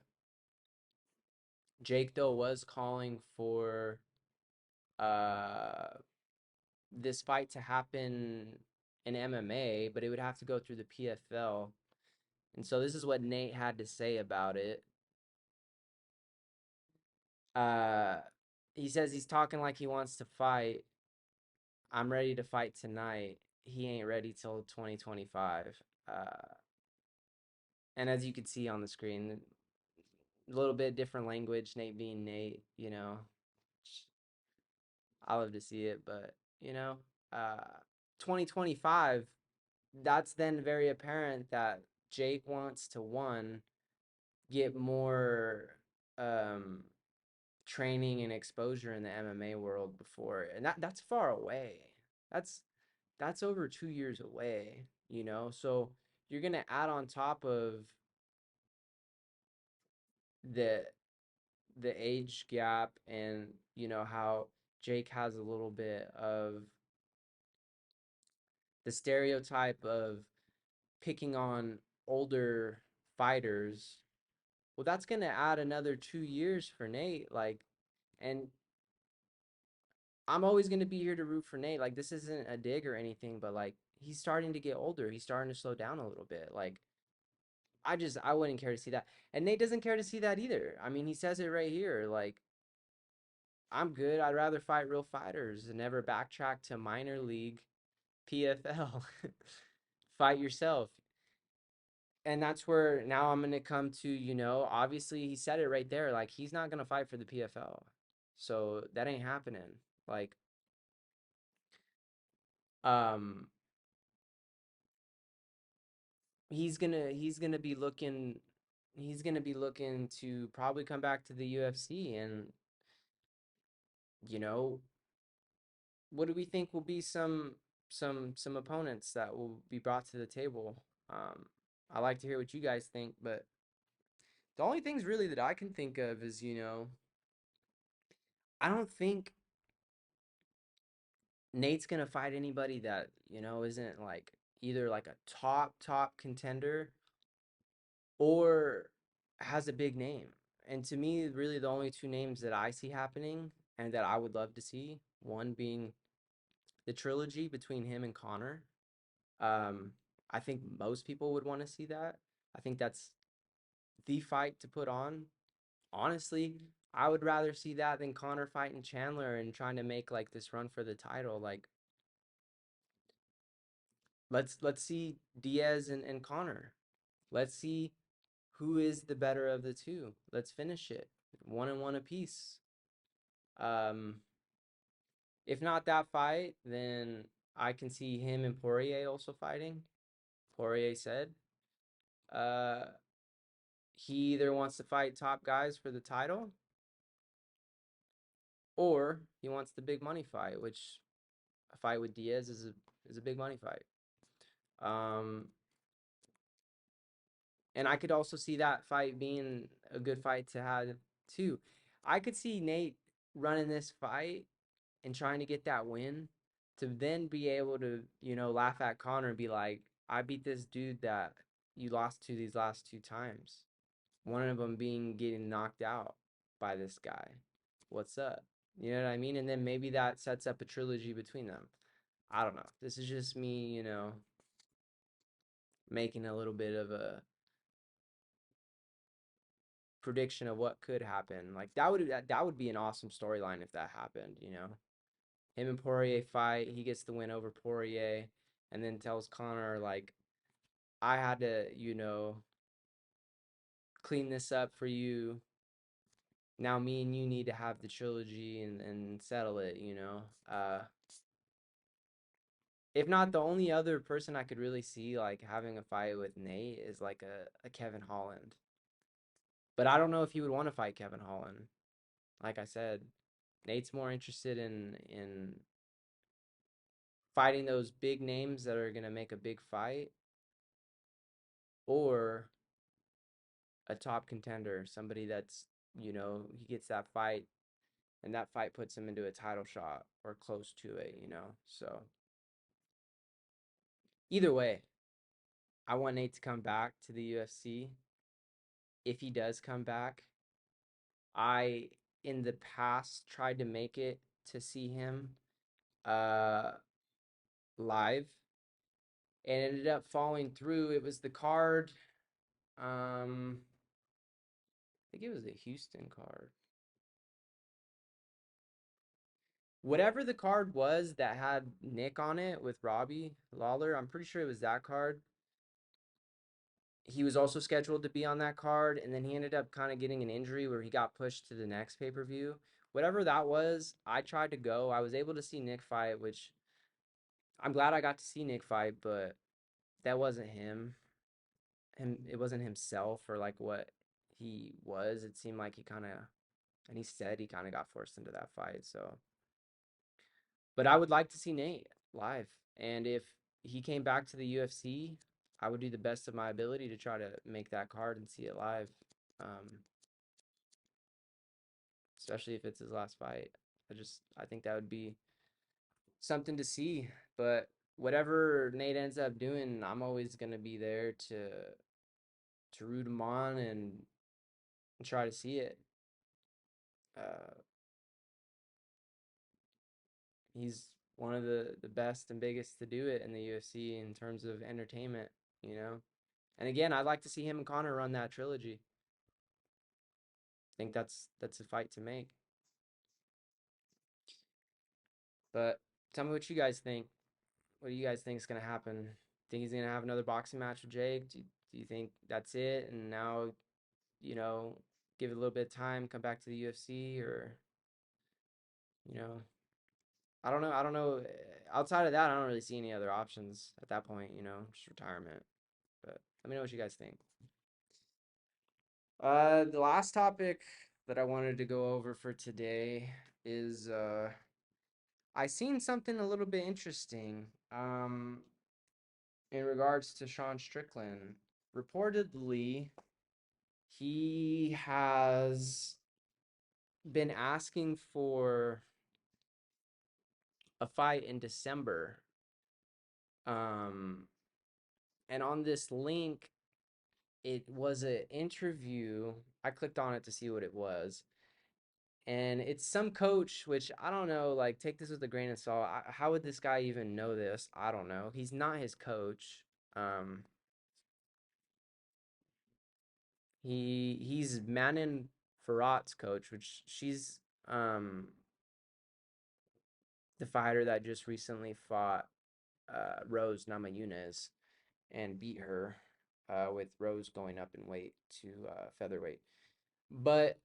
Jake though was calling for uh this fight to happen in MMA, but it would have to go through the PFL. And so this is what Nate had to say about it. Uh he says he's talking like he wants to fight. I'm ready to fight tonight. He ain't ready till 2025. And as you can see on the screen, a little bit different language, Nate being Nate, I love to see it, but uh 2025, that's then very apparent that Jake wants to one get more um training and exposure in the MMA world before, and that's far away. That's that's over 2 years away, so you're gonna add on top of the the age gap and how Jake has a little bit of the stereotype of picking on older fighters. Well, that's going to add another 2 years for Nate. Like, and I'm always going to be here to root for Nate. Like, this isn't a dig or anything, but like, he's starting to get older. He's starting to slow down a little bit. Like, I wouldn't care to see that. And Nate doesn't care to see that either. I mean, he says it right here. Like, I'm good. I'd rather fight real fighters and never backtrack to minor league PFL. Fight yourself. And that's where now I'm going to come to, obviously he said it right there. Like, he's not going to fight for the PFL. So that ain't happening. Like, um, he's gonna be looking to probably come back to the UFC. And you know, what do we think will be some opponents that will be brought to the table? Um, I like to hear what you guys think, but the only things really that I can think of is, I don't think Nate's gonna fight anybody that, isn't like either like a top contender or has a big name. And to me, really the only two names that I see happening and that I would love to see, one being the trilogy between him and Connor. Um, I think most people would want to see that. I think that's the fight to put on. Honestly, I would rather see that than Connor fighting Chandler and trying to make like this run for the title. Like, let's see Diaz and Connor. Let's see who is the better of the two. Let's finish it. 1-1 apiece. Um, if not that fight, then I can see him and Poirier also fighting. Poirier said. Uh, he either wants to fight top guys for the title or he wants the big money fight, which a fight with Diaz is a big money fight. Um, and I could also see that fight being a good fight to have too. I could see Nate running this fight and trying to get that win to then be able to, laugh at Connor and be like, I beat this dude that you lost to these last two times. One of them being getting knocked out by this guy. What's up? You know what I mean? And then maybe that sets up a trilogy between them. I don't know. This is just me, making a little bit of a prediction of what could happen. Like that would be an awesome storyline if that happened, Him and Poirier fight, he gets the win over Poirier and then tells Connor like I had to, clean this up for you. Now me and you need to have the trilogy and settle it, if not, the only other person I could really see like having a fight with Nate is like a Kevin Holland. But I don't know if he would want to fight Kevin Holland. Like I said, Nate's more interested in fighting those big names that are gonna make a big fight, or a top contender, somebody that's, he gets that fight and that fight puts him into a title shot or close to it. So either way, I want Nate to come back to the UFC. If he does come back, I in the past tried to make it to see him uh live and ended up falling through. It was the card. I think it was a Houston card. Whatever the card was that had Nick on it with Robbie Lawler, I'm pretty sure it was that card. He was also scheduled to be on that card, and then he ended up kind of getting an injury where he got pushed to the next pay-per-view. Whatever that was, I tried to go. I was able to see Nick fight, which I'm glad I got to see Nick fight, but that wasn't him. It wasn't himself or like what he was. It seemed like he kind of, and he said he kind of got forced into that fight. So, but I would like to see Nate live, and if he came back to the UFC, I would do the best of my ability to try to make that card and see it live. Um, Especially if it's his last fight. I think that would be something to see. But whatever Nate ends up doing, I'm always gonna be there to root him on and try to see it. Uh, he's one of the best and biggest to do it in the UFC in terms of entertainment. And again, I'd like to see him and Connor run that trilogy. I think that's a fight to make. But tell me what you guys think. What do you guys think is gonna happen? Think he's gonna have another boxing match with Jake? Do you think that's it? And now, you know, give it a little bit of time, come back to the UFC, or you know, I don't know. I don't know. Outside of that, I don't really see any other options at that point. Just retirement. But Let me know what you guys think. The last topic that I wanted to go over for today is I seen something a little bit interesting in regards to Sean Strickland. Reportedly, he has been asking for a fight in December. Um, and on this link, it was an interview. I clicked on it to see what it was. And it's some coach, which I don't know, like, take this with a grain of salt. How would this guy even know this? I don't know. He's not his coach. Um, he's Manon Farrat's coach, which she's the fighter that just recently fought Rose Namajunas and beat her, with Rose going up in weight to featherweight. But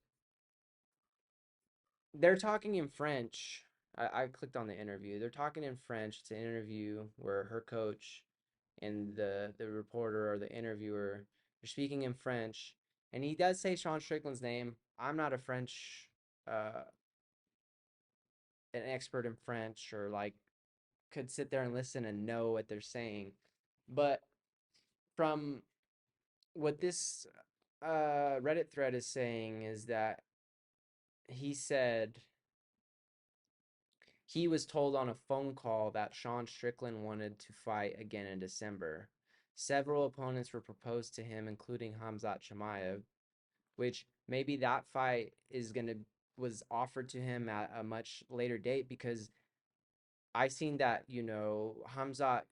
they're talking in French. I clicked on the interview. They're talking in French. It's an interview where her coach and the reporter or the interviewer are speaking in French. And he does say Sean Strickland's name. I'm not a French, an expert in French, or like could sit there and listen and know what they're saying. But from what this Reddit thread is saying is that he said he was told on a phone call that Sean Strickland wanted to fight again in December. Several opponents were proposed to him, including Khamzat Chimaev, which maybe that fight is gonna was offered to him at a much later date, because I seen that, Khamzat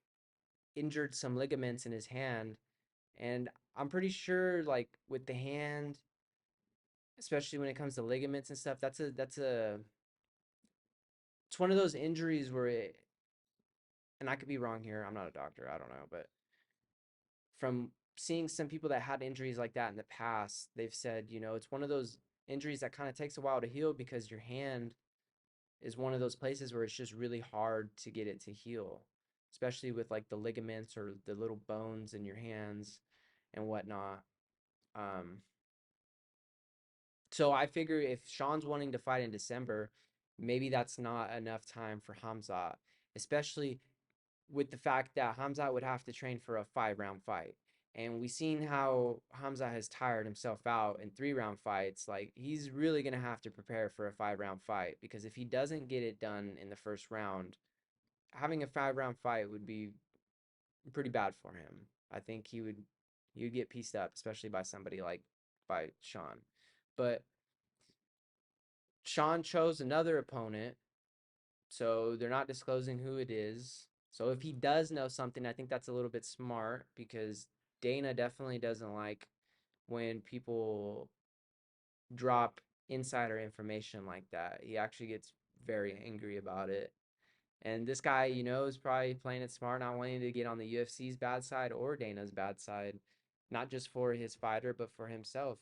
injured some ligaments in his hand, and I'm pretty sure, like, with the hand, especially when it comes to ligaments and stuff, it's one of those injuries where and I could be wrong here, I'm not a doctor, I don't know, but from seeing some people that had injuries like that in the past, they've said, it's one of those injuries that kind of takes a while to heal, because your hand is one of those places where it's just really hard to get it to heal, especially with like the ligaments or the little bones in your hands and whatnot. Um, so I figure if Sean's wanting to fight in December, maybe that's not enough time for Hamzat, especially with the fact that Hamzat would have to train for a 5-round fight. And we've seen how Hamzat has tired himself out in 3-round fights. Like, he's really going to have to prepare for a 5-round fight, because if he doesn't get it done in the first round, having a 5-round fight would be pretty bad for him. I think he would get pieced up, especially by somebody like by Sean. But Sean chose another opponent, so they're not disclosing who it is. So if he does know something, I think that's a little bit smart, because Dana definitely doesn't like when people drop insider information like that. He actually gets very angry about it. And this guy, is probably playing it smart, not wanting to get on the UFC's bad side or Dana's bad side, not just for his fighter, but for himself.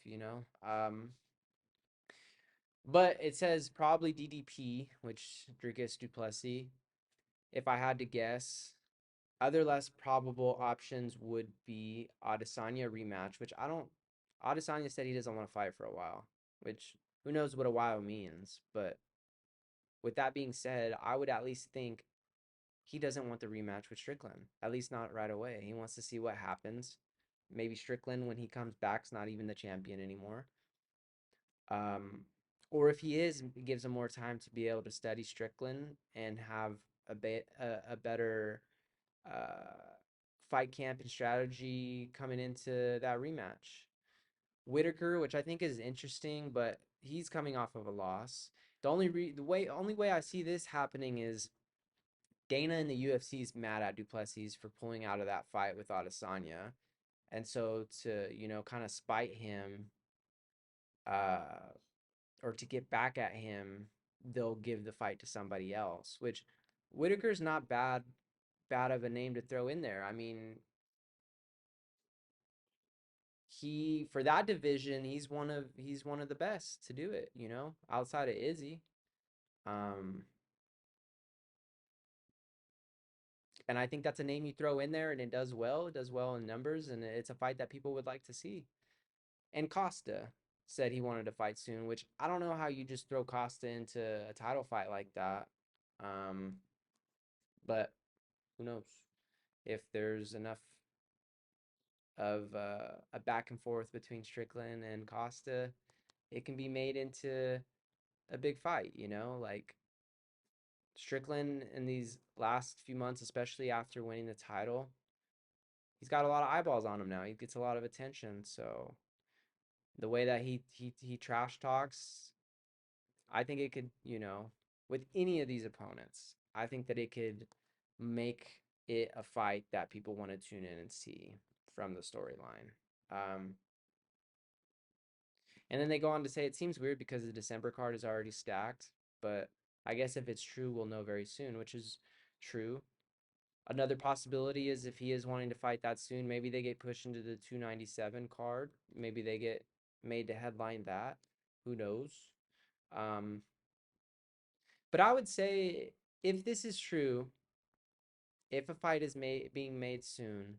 But it says probably DDP, which Dricus Duplessis. If I had to guess, other less probable options would be Adesanya rematch, which I don't. Adesanya said he doesn't want to fight for a while, which who knows what a while means. But with that being said, I would at least think he doesn't want the rematch with Strickland, at least not right away. He wants to see what happens. Maybe Strickland, when he comes back, is not even the champion anymore. Um, or if he is, it gives him more time to be able to study Strickland and have a better fight camp and strategy coming into that rematch. Whitaker, which I think is interesting, but he's coming off of a loss. Only way I see this happening is Dana in the UFC is mad at Duplessis for pulling out of that fight with Adesanya, and so to kind of spite him, uh, or to get back at him, they'll give the fight to somebody else. Which Whitaker's not bad of a name to throw in there. I mean, he for that division, he's one of the best to do it, outside of Izzy. Um And I think that's a name you throw in there and it does well. It does well in numbers, and it's a fight that people would like to see. And Costa said he wanted to fight soon, which I don't know how you just throw Costa into a title fight like that. Um, but who knows if there's enough of a back and forth between Strickland and Costa, it can be made into a big fight, you know? Like Strickland in these last few months, especially after winning the title, he's got a lot of eyeballs on him now. He gets a lot of attention. So the way that he trash talks, I think it could, you know, with any of these opponents, I think that it could make it a fight that people want to tune in and see from the storyline. Um, and then they go on to say it seems weird because the December card is already stacked, but I guess if it's true, we'll know very soon, which is true. Another possibility is if he is wanting to fight that soon, maybe they get pushed into the 297 card. Maybe they get made to headline that. Who knows? Um, but I would say if this is true, if a fight is being made soon,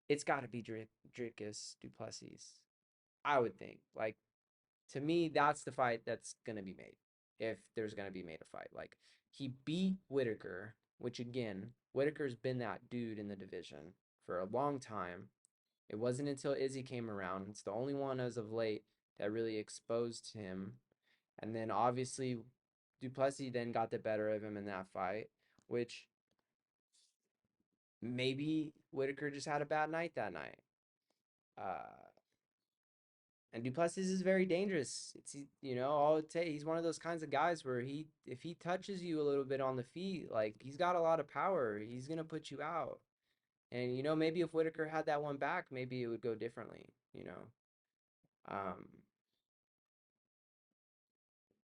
it's got to be Dricus Duplessis. I would think. Like to me, that's the fight that's gonna be made. If there's gonna be made a fight, like he beat Whitaker, which again, Whitaker's been that dude in the division for a long time. It wasn't until Izzy came around. It's the only one as of late that really exposed him. And then obviously Duplessis then got the better of him in that fight, which maybe Whitaker just had a bad night that night. Uh, and Duplessis is very dangerous. It's you know, all it he's one of those kinds of guys where if he touches you a little bit on the feet, like he's got a lot of power. He's gonna put you out. And you know, maybe if Whitaker had that one back, maybe it would go differently. You know, um,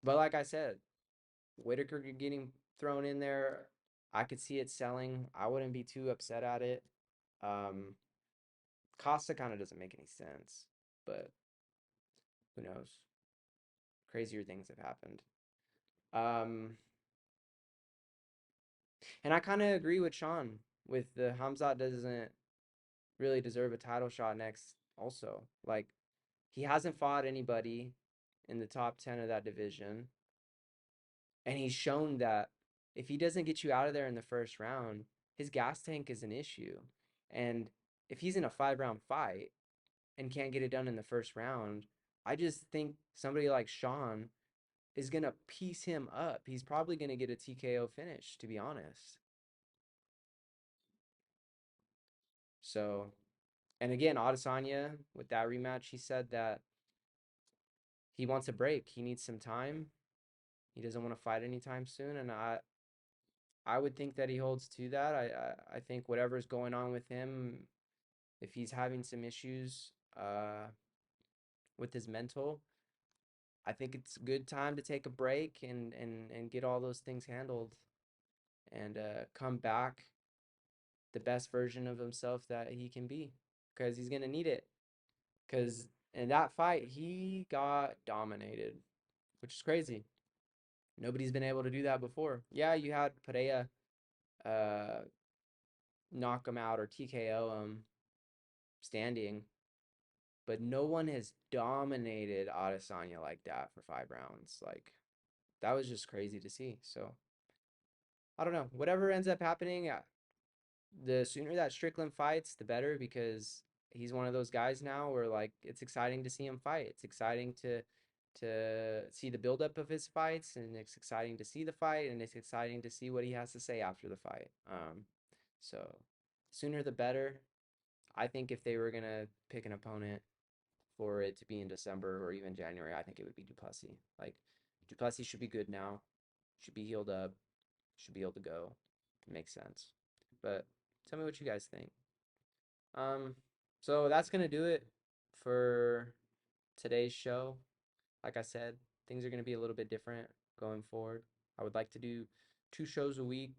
but like I said, Whitaker getting thrown in there, I could see it selling. I wouldn't be too upset at it. Um, Costa kind of doesn't make any sense, but who knows? Crazier things have happened. Um, and I kind of agree with Sean with the Hamzat doesn't really deserve a title shot next. Also, like he hasn't fought anybody in the top 10 of that division, and he's shown that if he doesn't get you out of there in the first round, his gas tank is an issue. And if he's in a 5 round fight and can't get it done in the first round, I just think somebody like Sean is going to piece him up. He's probably going to get a TKO finish, to be honest. So, and again, Adesanya, with that rematch, he said that he wants a break. He needs some time. He doesn't want to fight anytime soon. And I would think that he holds to that. I think whatever's going on with him, if he's having some issues with his mental, I think it's a good time to take a break and get all those things handled and come back the best version of himself that he can be because he's going to need it. Because in that fight, he got dominated, which is crazy. Nobody's been able to do that before. Yeah, you had Perea uh, knock him out or TKO him standing, but no one has dominated Adesanya like that for 5 rounds. Like that was just crazy to see. So I don't know. Whatever ends up happening, the sooner that Strickland fights, the better because he's one of those guys now where like it's exciting to see him fight. It's exciting to see the buildup of his fights, and it's exciting to see the fight, and it's exciting to see what he has to say after the fight. So sooner the better. I think if they were gonna pick an opponent for it to be in December or even January, I think it would be Duplessis. Like Duplessis should be good now, should be healed up, should be able to go. It makes sense. But tell me what you guys think. Um, so that's gonna do it for today's show. Like I said, things are gonna be a little bit different going forward. I would like to do 2 shows a week.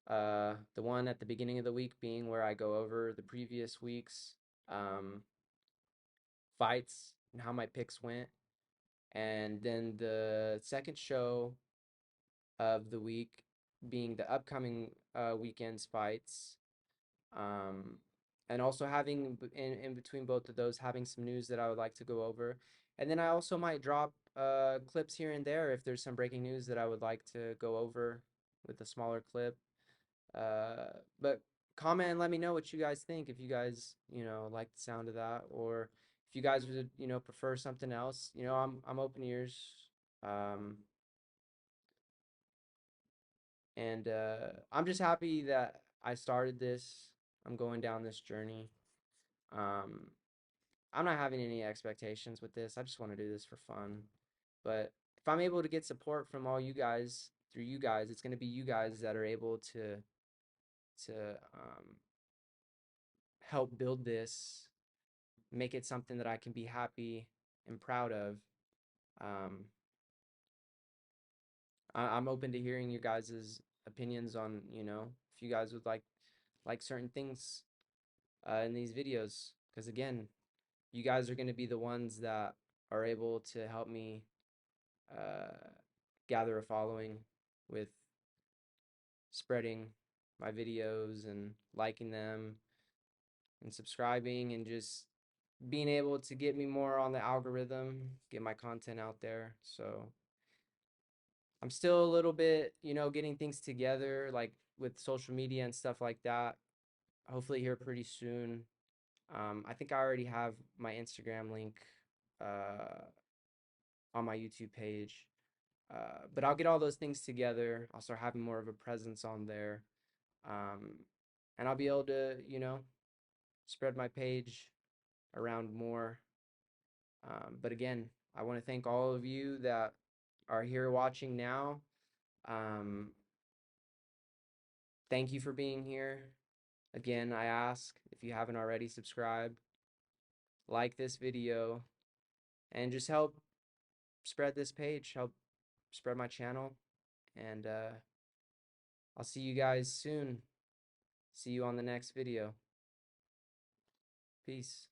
The one at the beginning of the week being where I go over the previous week's um, fights and how my picks went. And then the second show of the week being the upcoming weekend's fights, um, and also having in between both of those, having some news that I would like to go over. And then I also might drop clips here and there if there's some breaking news that I would like to go over with a smaller clip. But comment and let me know what you guys think, if you guys, like the sound of that, or if you guys would, prefer something else. I'm open ears. Um, and I'm just happy that I started this. I'm going down this journey. Um, I'm not having any expectations with this. I just want to do this for fun. But if I'm able to get support from all you guys, through you guys, it's going to be you guys that are able to help build this, make it something that I can be happy and proud of. Um, I'm open to hearing your guys' opinions on, if you guys would like certain things in these videos. Because again, you guys are going to be the ones that are able to help me uh, gather a following with spreading my videos and liking them and subscribing and just being able to get me more on the algorithm, get my content out there. So I'm still a little bit, getting things together, like with social media and stuff like that. Hopefully here pretty soon. I think I already have my Instagram link uh, on my YouTube page. But I'll get all those things together. I'll start having more of a presence on there. Um, and I'll be able to, spread my page around more. But again, I want to thank all of you that are here watching now. Um, Thank you for being here. Again, I ask if you haven't already subscribed, like this video, and just help spread this page, help spread my channel. And I'll see you guys soon. See you on the next video. Peace.